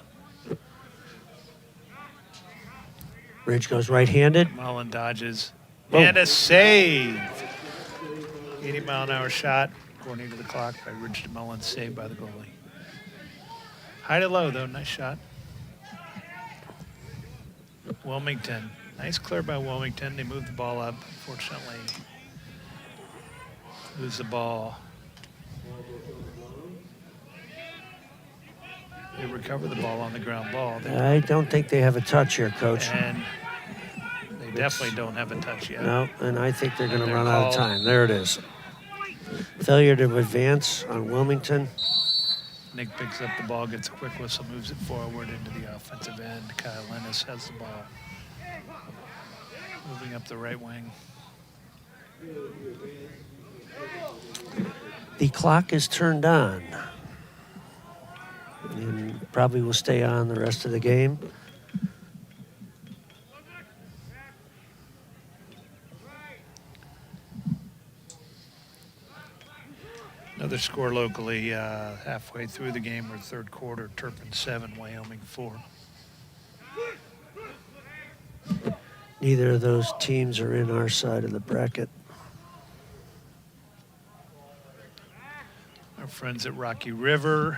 Ridge goes right-handed. Mullen dodges. Oh. And a save. 80-mile-an-hour shot, according to the clock, by Ridge Mullen, saved by the goalie. High to low, though. Nice shot. Wilmington. Nice clear by Wilmington. They moved the ball up. Unfortunately, lose the ball. They recover the ball on the ground ball. I don't think they have a touch here, Coach. And they definitely don't have a touch yet. No, and I think they're going to they're run out of called. time. There it is. Failure to advance on Wilmington. Nick picks up the ball, gets a quick whistle, moves it forward into the offensive end. Kyle Lennis has the ball. Moving up the right wing. The clock is turned on. And probably will stay on the rest of the game. Another score locally halfway through the game or third quarter. Turpin 7, Wyoming 4. Neither of those teams are in our side of the bracket. Our friends at Rocky River,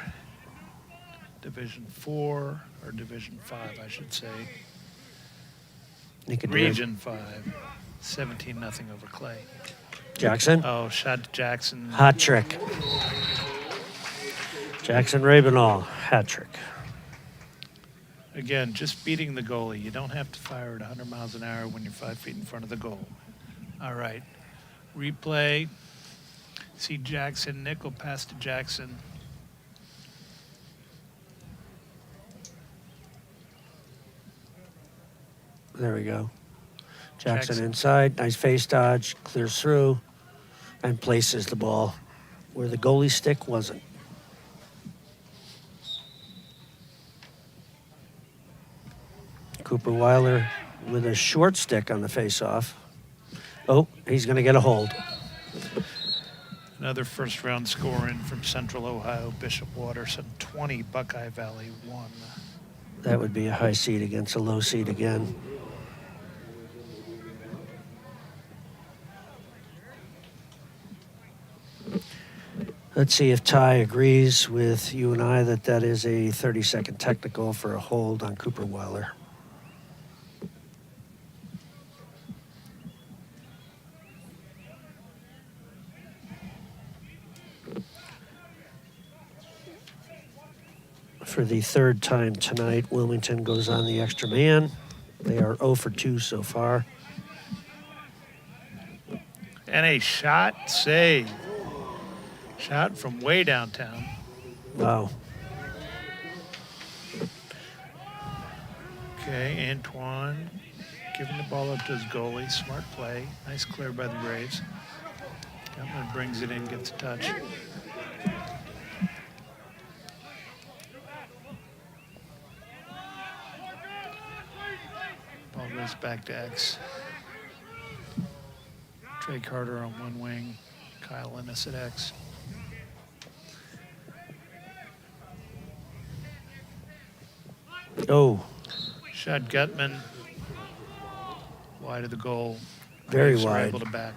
Division 4, or Division 5, I should say. Region 5, 17-0 over Clay. Jackson. Oh, shot to Jackson. Hot trick. Jackson Ravenall, hat trick. Again, just beating the goalie. You don't have to fire at 100 miles an hour when you're 5 feet in front of the goal. All right. Replay. See Jackson. Nickel pass to Jackson. There we go. Jackson inside. Nice face dodge. Clears through and places the ball where the goalie stick wasn't. Cooper Weiler with a short stick on the face-off. Oh, he's going to get a hold. Another first-round score in from Central Ohio, Bishop Watterson 20, Buckeye Valley 1. That would be a high seed against a low seed again. Let's see if Ty agrees with you and I that that is a 30-second technical for a hold on Cooper Weiler. For the third time tonight, Wilmington goes on the extra man. They are 0 for 2 so far. And a shot save. Shot from way downtown. Wow. Okay, Antoine giving the ball up to his goalie. Smart play. Nice clear by the Braves. Gutman brings it in, gets a touch. Ball goes back to X. Trey Carter on one wing, Kyle Ennis at X. Oh, Shot Gutman wide of the goal. Very Braves are wide. able to back.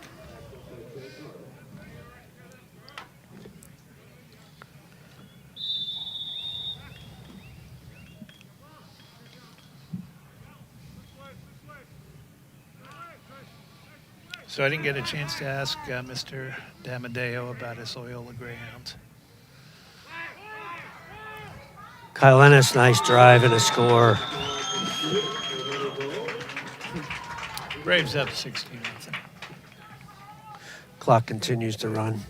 So I didn't get a chance to ask Mr. Damadeo about his Loyola Greyhounds. Kyle Ennis, nice drive and a score. Braves up 16-0. Clock continues to run.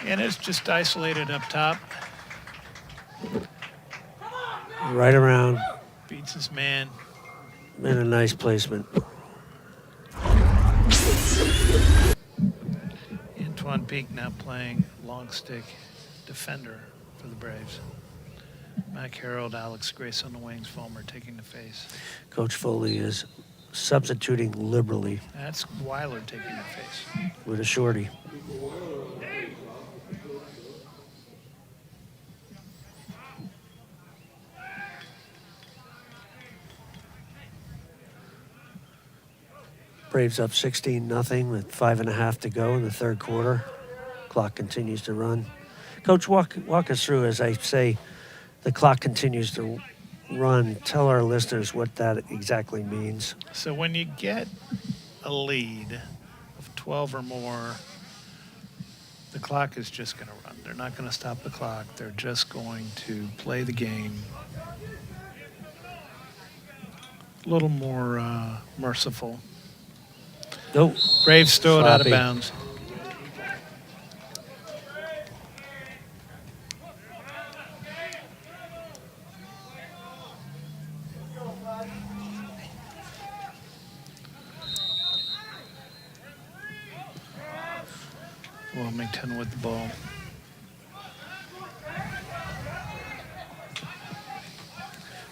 And it's just isolated up top. Right around. Beats his man. And a nice placement. Antoine Peak now playing long stick defender for the Braves. Mac Harold, Alex Grace on the wings, Fulmer taking the face. Coach Foley is substituting liberally That's Weiler taking the face. with a shorty. Braves up 16-0 with 5.5 to go in the third quarter. Clock continues to run. Coach, walk us through as I say the clock continues to run. Tell our listeners what that exactly means. So when you get a lead of 12 or more, the clock is just going to run. They're not going to stop the clock. They're just going to play the game a little more merciful. Nope. Braves throw it out of Sloppy. bounds. Wilmington with the ball.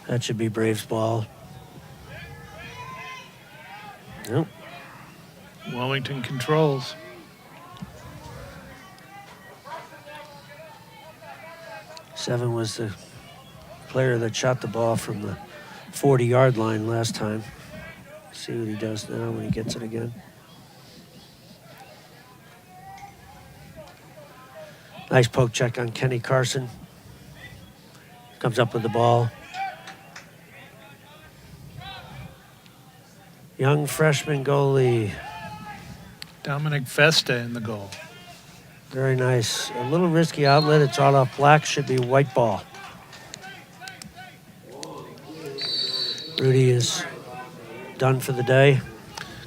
That should be Braves ball. Nope. Wilmington controls. Seven was the player that shot the ball from the 40-yard line last time. See what he does now when he gets it again. Nice poke check on Kenny Carson. Comes up with the ball. Young freshman goalie. Dominic Festa in the goal. Very nice. A little risky outlet. It's all off black. Should be white ball. Rudy is done for the day.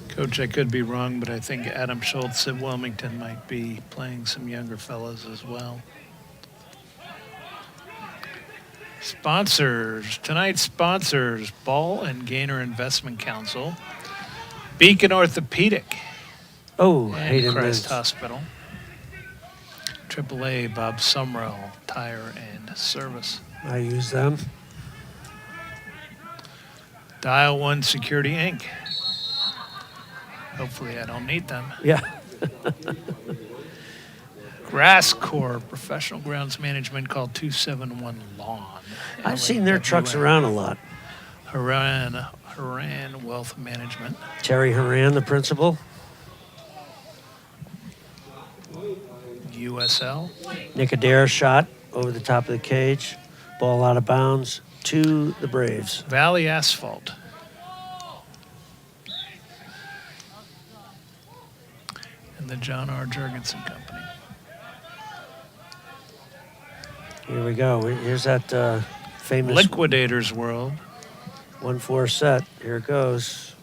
Coach, I could be wrong, but I think Adam Schultz at Wilmington might be playing some younger fellas as well. Sponsors. Tonight's sponsors, Ball and Gainer Investment Council, Beacon Orthopedic, Oh, and Hayden Christ Mintz. Hospital. AAA, Bob Sumrall, Tire and Service. I use them. Dial One Security, Inc. Hopefully I don't need them. Yeah. Grass Corp, Professional Grounds Management, called 271 Lawn. I've seen their trucks around a lot. Haran Wealth Management. Terry Haran, the principal. USL. Nick Adair shot over the top of the cage. Ball out of bounds to the Braves. Valley Asphalt. And the John R. Jurgensen Company. Here we go. Here's that famous Liquidators World. 1-4 set. Here it goes.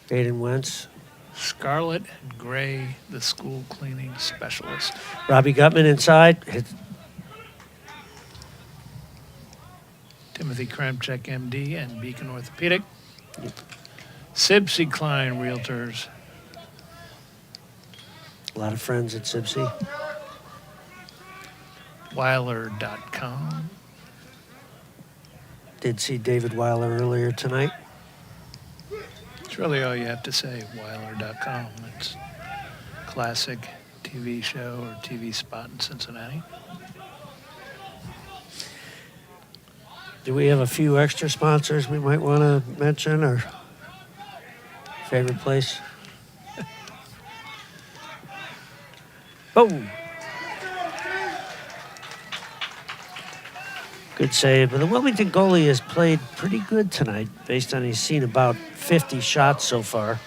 Hayden Wentz. Scarlet and Gray, the school cleaning specialist. Robbie Gutman inside. Timothy Kramchek, MD, and Beacon Orthopedic. Sibsy Klein Realtors. A lot of friends at Sibsy. Weiler.com. Did see David Weiler earlier tonight. It's really all you have to say, Weiler.com. It's classic TV show or TV spot in Cincinnati. Do we have a few extra sponsors we might want to mention, or favorite place? Boom. Good save, but the Wilmington goalie has played pretty good tonight based on he's seen about 50 shots so far.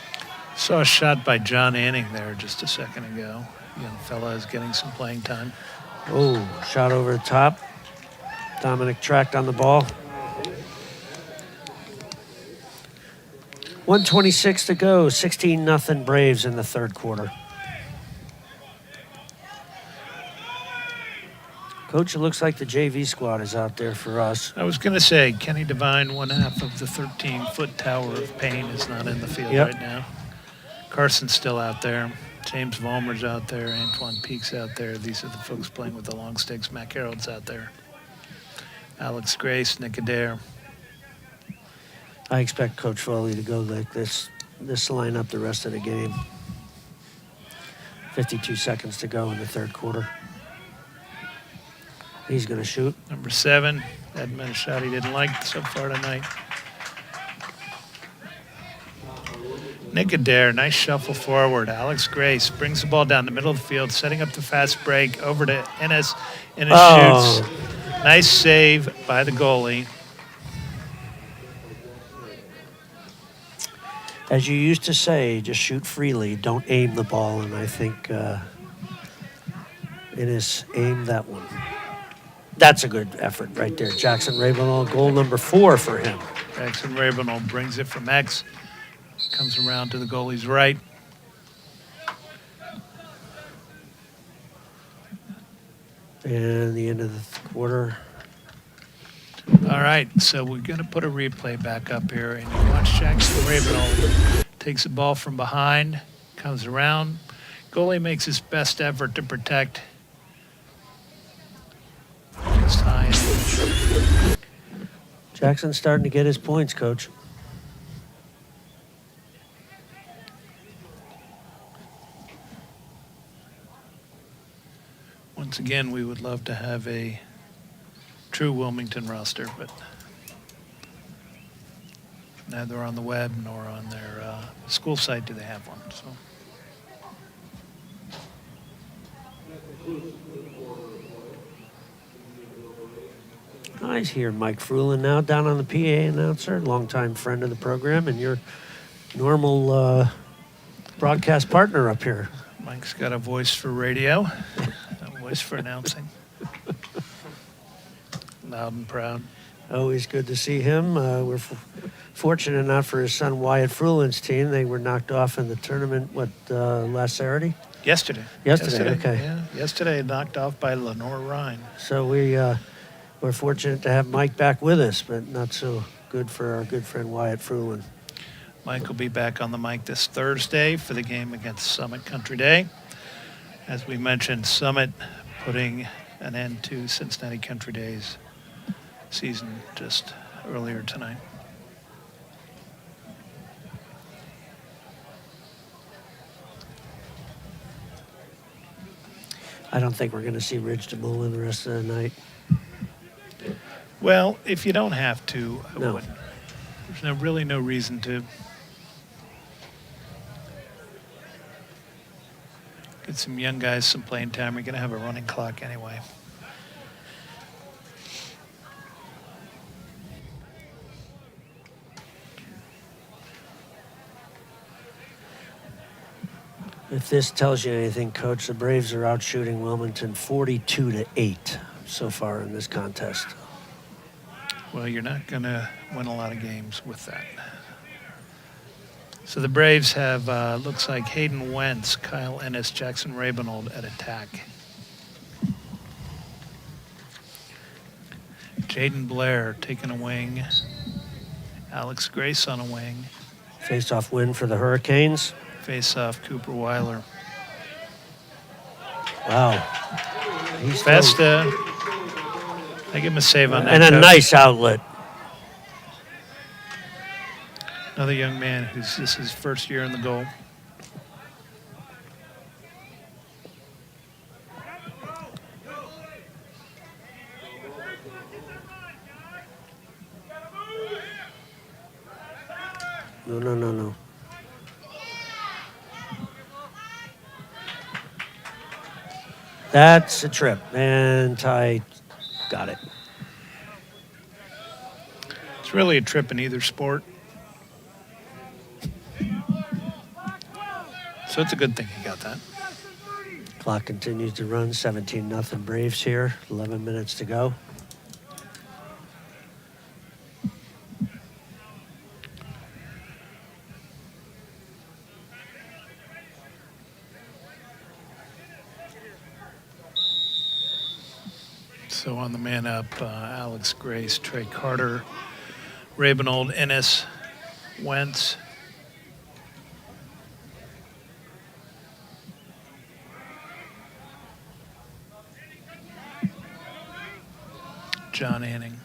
Saw a shot by John Anning there just a second ago. Young fella is getting some playing time. Oh, shot over the top. Dominic tracked on the ball. 1:26 to go, 16-0 Braves in the third quarter. Coach, it looks like the JV squad is out there for us. I was going to say, Kenny Devine, one half of the 13-foot tower of pain, is not in the field Yep. right now. Carson's still out there. James Vollmer's out there. Antoine Peake's out there. These are the folks playing with the long sticks. Mac Harold's out there. Alex Grace, Nick Adair. I expect Coach Foley to go like this lineup the rest of the game. 52 seconds to go in the third quarter. He's going to shoot. Number 7, that meant a shot he didn't like so far tonight. Nick Adair, nice shuffle forward. Alex Grace brings the ball down the middle of the field, setting up the fast break over to Ennis. Ennis shoots. Nice save by the goalie. As you used to say, just shoot freely, don't aim the ball, and I think Ennis aimed that one. That's a good effort right there. Jackson Ravenel, goal number 4 for him. Jackson Ravenel brings it from X. Comes around to the goalie's right. And the end of the quarter. All right, so we're going to put a replay back up here. And you watch Jackson Ravenel takes the ball from behind, comes around. Goalie makes his best effort to protect. It's high. Jackson's starting to get his points, Coach. Once again, we would love to have a true Wilmington roster, but neither on the web nor on their school site do they have one. So. I hear Mike Frulin now down on the PA announcer, longtime friend of the program, and your normal broadcast partner up here. Mike's got a voice for radio, a voice for announcing. Loud and proud. Always good to see him. We're fortunate enough for his son Wyatt Frulin's team. They were knocked off in the tournament, last Saturday? Yesterday. Yesterday, okay. Yeah, yesterday knocked off by Lenore Ryan. So we're fortunate to have Mike back with us, but not so good for our good friend Wyatt Frulin. Mike will be back on the mic this Thursday for the game against Summit Country Day. As we mentioned, Summit putting an end to Cincinnati Country Day's season just earlier tonight. I don't think we're going to see Ridge DeMolin the rest of the night. Well, if you don't have to, I No. wouldn't. There's really no reason to. Get some young guys some playing time. You're going to have a running clock anyway. If this tells you anything, Coach, the Braves are out shooting Wilmington 42-8 so far in this contest. Well, you're not going to win a lot of games with that. So the Braves have, looks like Hayden Wentz, Kyle Ennis, Jackson Ravenel at attack. Jaden Blair taking a wing. Alex Grace on a wing. Face-off win for the Hurricanes. Face-off, Cooper Weiler. Wow. He's Festa. I give him a save on that. And a Coach. nice outlet. Another young man who's this is his first year in the goal. No. That's a trip, and Ty got it. It's really a trip in either sport. So it's a good thing he got that. Clock continues to run, 17-0 Braves here, 11 minutes to go. So on the man up, Alex Grace, Trey Carter, Rabinold, Ennis, Wentz. John Anning.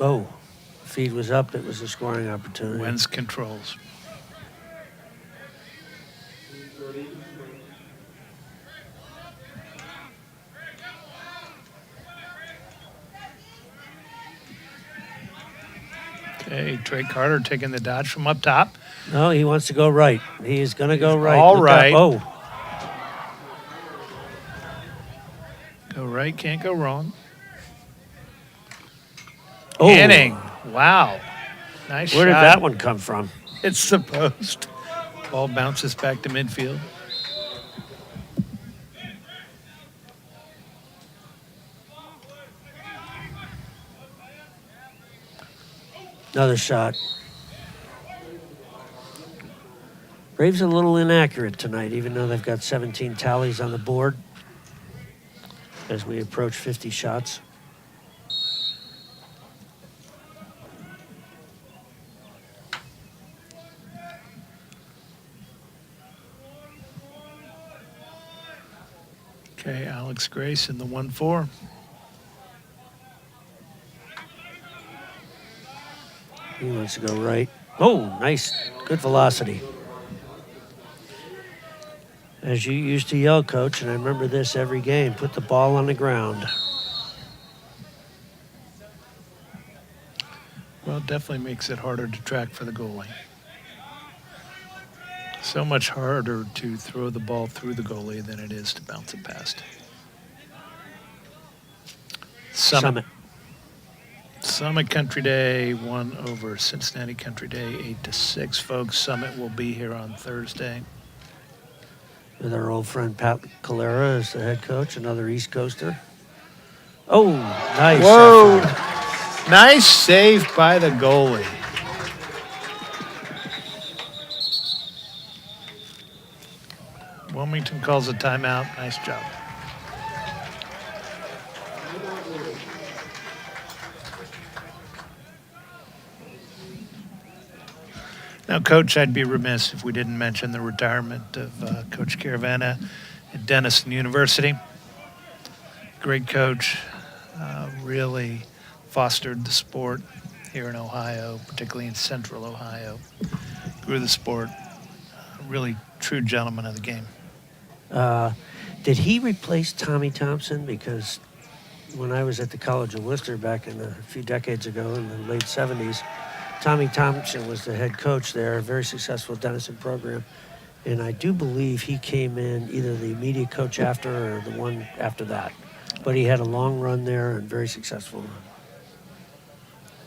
Oh, feed was up. It was a scoring opportunity. Wentz controls. Okay, Trey Carter taking the dodge from up top. No, he wants to go right. He is going to go right. All Look right. up. Oh, Go right, can't go wrong. oh. Anning, wow. Nice shot. Where did that one come from? It's the post. Ball bounces back to midfield. Another shot. Braves a little inaccurate tonight, even though they've got 17 tallies on the board as we approach 50 shots. Okay, Alex Grace in the 1-4. He wants to go right. Oh, nice. Good velocity. As you used to yell, Coach, and I remember this every game, put the ball on the ground. Well, it definitely makes it harder to track for the goalie. So much harder to throw the ball through the goalie than it is to bounce it past. Summit Country Day won over Cincinnati Country Day 8-6. Folks, Summit will be here on Thursday. With our old friend Pat Calera as the head coach, another East Coaster. Oh, nice. Whoa. effort. Nice save by the goalie. Wilmington calls a timeout. Nice job. Now, Coach, I'd be remiss if we didn't mention the retirement of Coach Caravana at Denison University. Great coach, really fostered the sport here in Ohio, particularly in Central Ohio. Grew the sport, really true gentleman of the game. Did he replace Tommy Thompson? Because when I was at the College of Worcester back in a few decades ago in the late 70s, Tommy Thompson was the head coach there, a very successful Denison program. And I do believe he came in either the immediate coach after or the one after that. But he had a long run there and very successful.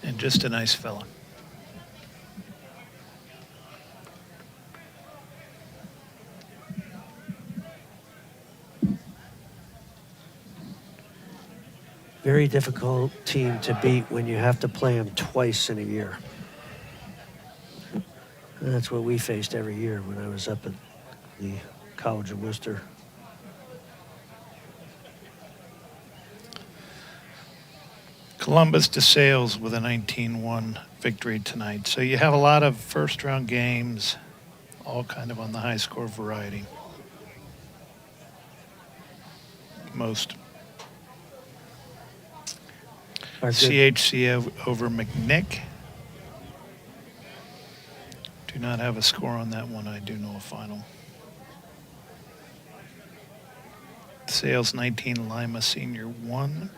And just a nice fella. Very difficult team to beat when you have to play them twice in a year. And that's what we faced every year when I was up at the College of Worcester. Columbus DeSales with a 19-1 victory tonight. So you have a lot of first-round games, all kind of on the high-score variety. Most. CHC over McNick. Do not have a score on that one. I do know a final. Sales 19, Lima Senior 1.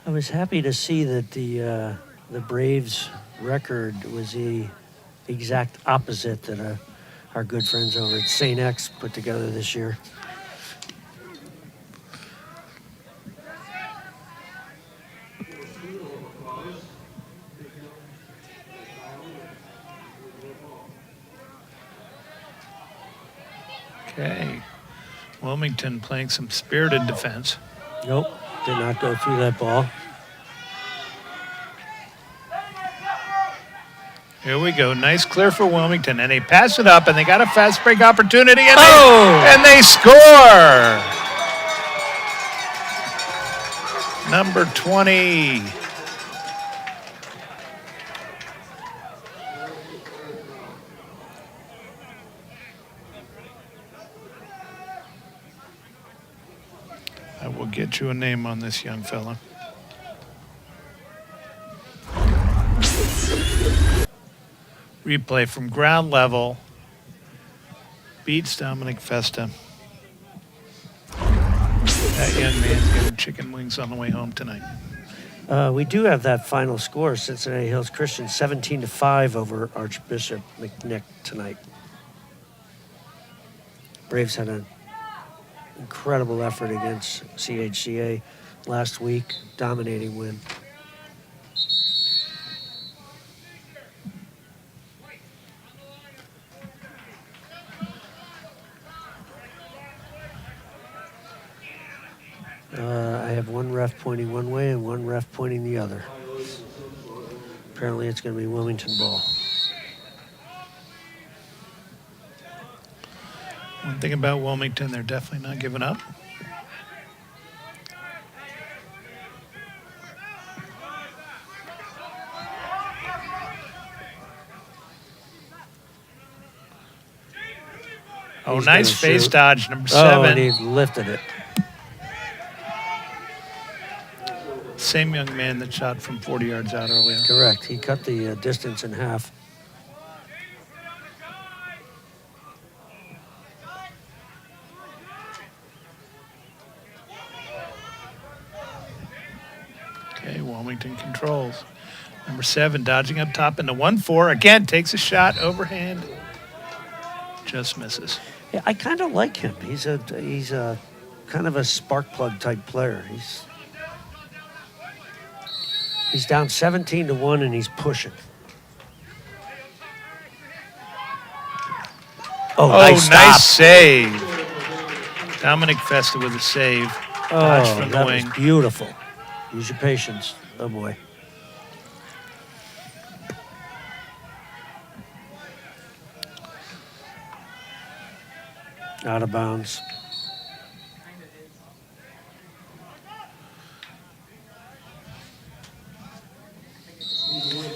I was happy to see that the Braves record was the exact opposite that our good friends over at St. X put together this year. Okay. Wilmington playing some spirited defense. Nope, did not go through that ball. Here we go. Nice clear for Wilmington. And they pass it up, and they got a fast break opportunity, and, they score. Number 20. I will get you a name on this young fella. Replay from ground level. Beats Dominic Festa. That young man's getting chicken wings on the way home tonight. We do have that final score. Cincinnati Hills Christian 17-5 over Archbishop McNick tonight. Braves had an incredible effort against CHCA last week, dominating win. I have one ref pointing one way and one ref pointing the other. Apparently it's going to be Wilmington ball. One thing about Wilmington, they're definitely not giving up. Oh, nice face dodge, number 7. Oh, and he lifted it. Same young man that shot from 40 yards out earlier. Correct. He cut the distance in half. Okay, Wilmington controls. Number 7 dodging up top into 1-4. Again, takes a shot, overhand. Just misses. Yeah, I kind of like him. He's a kind of a spark plug type player. He's down 17-1 and he's pushing. Oh, nice save. Dominic Festa with a save. Dodge from the that wing. was beautiful. Use your patience. Oh, boy. Out of bounds.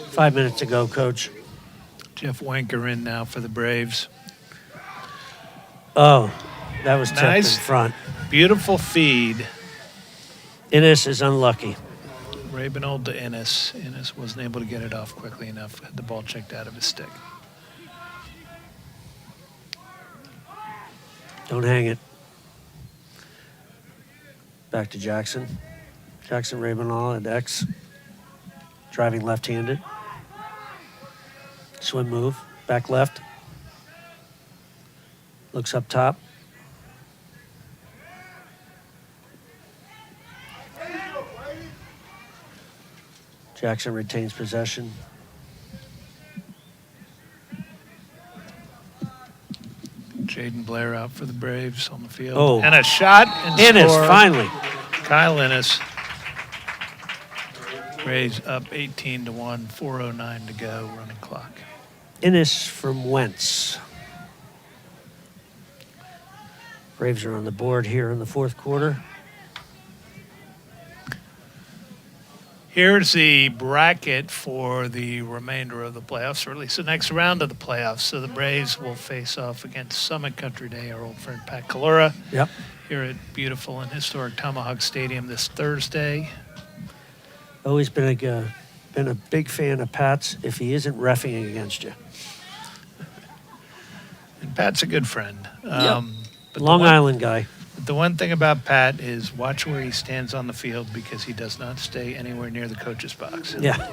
Five minutes to go, Coach. Jeff Wanker in now for the Braves. Oh, that was tipped Nice. in front. Beautiful feed. Innes is unlucky. Rabinold to Innes. Innes wasn't able to get it off quickly enough. Had the ball checked out of his stick. Don't hang it. Back to Jackson. Jackson Rabinall at X. Driving left-handed. Swim move. Back left. Looks up top. Jackson retains possession. Jaden Blair out for the Braves on the field. Oh. And a shot and Innes, score. finally. Kyle Innes. Braves up 18-1, 4:09 to go, running clock. Innes from Wentz. Braves are on the board here in the fourth quarter. Here's the bracket for the remainder of the playoffs, or at least the next round of the playoffs. So the Braves will face off against Summit Country Day, our old friend Pat Calora, Yep. here at beautiful and historic Tomahawk Stadium this Thursday. Always been a big fan of Pat's if he isn't reffing against you. And Pat's a good friend. Yep. But Long Island guy. The one thing about Pat is watch where he stands on the field because he does not stay anywhere near the coach's box. Yeah.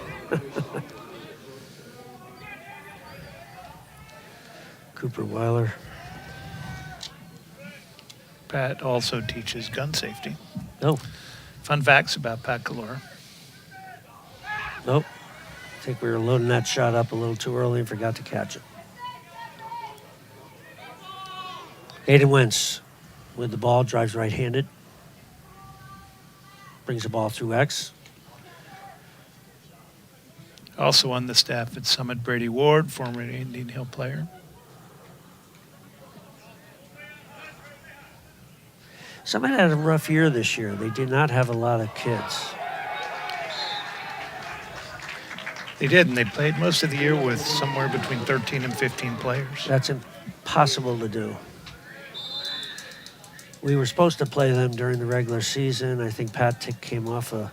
Cooper Weiler. Pat also teaches gun safety. Oh, Fun facts about Pat Calora. nope. I think we were loading that shot up a little too early and forgot to catch it. Hayden Wentz with the ball, drives right-handed. Brings the ball through X. Also on the staff at Summit, Brady Ward, former Indian Hill player. Summit had a rough year this year. They did not have a lot of kids. They did, and they played most of the year with somewhere between 13 and 15 players. That's impossible to do. We were supposed to play them during the regular season. I think Pat came off a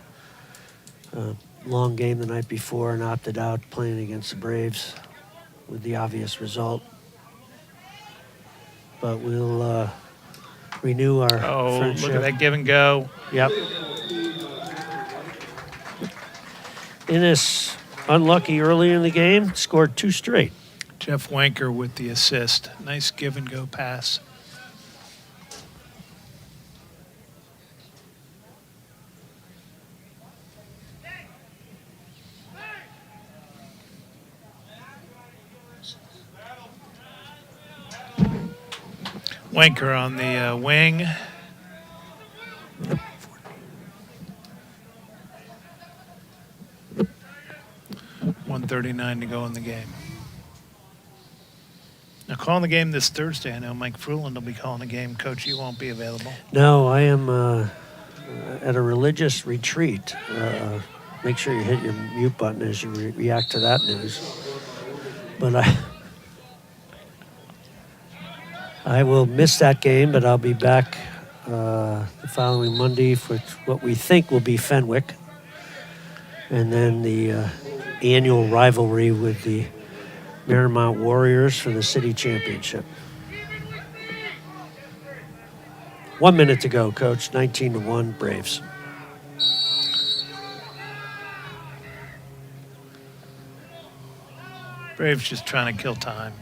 long game the night before and opted out playing against the Braves with the obvious result. But we'll renew our friendship. Look at that give and go. Yep. Innes, unlucky early in the game, scored 2 straight. Jeff Wanker with the assist. Nice give and go pass. Wanker on the wing. .139 to go in the game. Now, calling the game this Thursday, I know Mike Fruland will be calling the game. Coach, you won't be available. No, I am at a religious retreat. Make sure you hit your mute button as you react to that news. But I will miss that game, but I'll be back the following Monday for what we think will be Fenwick. And then the annual rivalry with the Marymount Warriors for the city championship. 1 minute to go, Coach. 19-1 Braves. Braves just trying to kill time.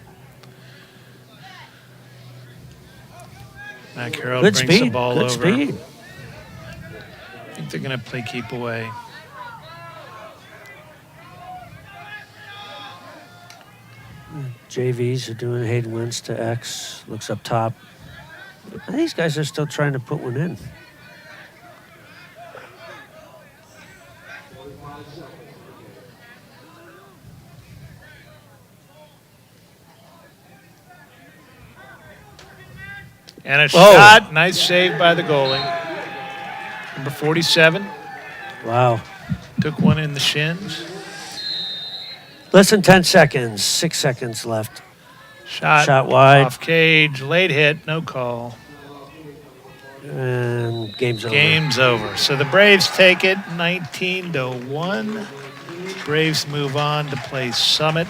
Mac Harold Good brings speed. the ball Good over. speed. I think they're going to play keep away. JVs are doing Hayden Wentz to X. Looks up top. These guys are still trying to put one in. And a shot. Nice save by the goalie. Number 47. Wow. Took one in the shins. Less than 10 seconds. 6 seconds left. Shot wide. Off cage. Late hit. No call. And game's over. Game's over. So the Braves take it 19-1. Braves move on to play Summit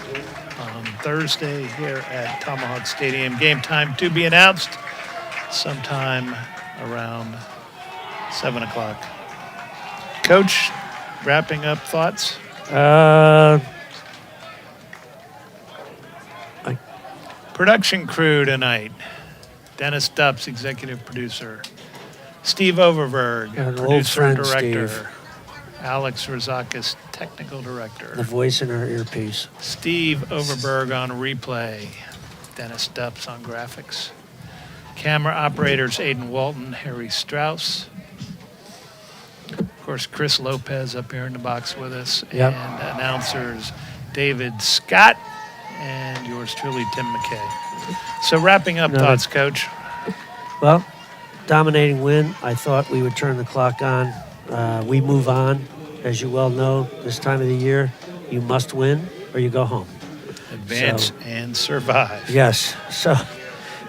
on Thursday here at Tomahawk Stadium. Game time to be announced sometime around 7 o'clock. Coach, wrapping up thoughts? Production crew tonight. Dennis Dupps, executive producer. Steve Overberg, An old producer friend, and director. Steve. Alex Rozakis, technical director. The voice in our earpiece. Steve Overberg on replay. Dennis Dupps on graphics. Camera operators Aiden Walton, Harry Strauss. Of course, Chris Lopez up here in the box with us. Yep. And announcers David Scott and yours truly, Tim McKay. So wrapping up thoughts, Coach. Well, dominating win. I thought we would turn the clock on. We move on as you well know, this time of the year, you must win or you go home. Advance and survive. Yes. So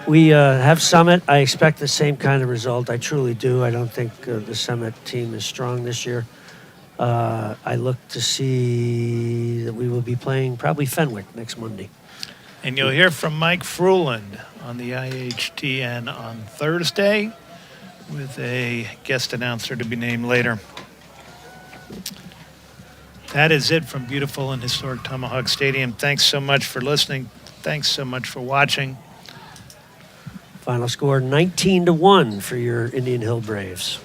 we have Summit. I expect the same kind of result. I truly do. I don't think the Summit team is strong this year. I look to see that we will be playing probably Fenwick next Monday. And you'll hear from Mike Fruland on the IHTN on Thursday with a guest announcer to be named later. That is it from beautiful and historic Tomahawk Stadium. Thanks so much for listening. Thanks so much for watching. Final score 19-1 for your Indian Hill Braves.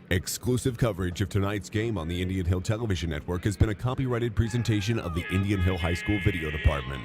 Exclusive coverage of tonight's game on the Indian Hill Television Network has been a copyrighted presentation of the Indian Hill High School Video Department.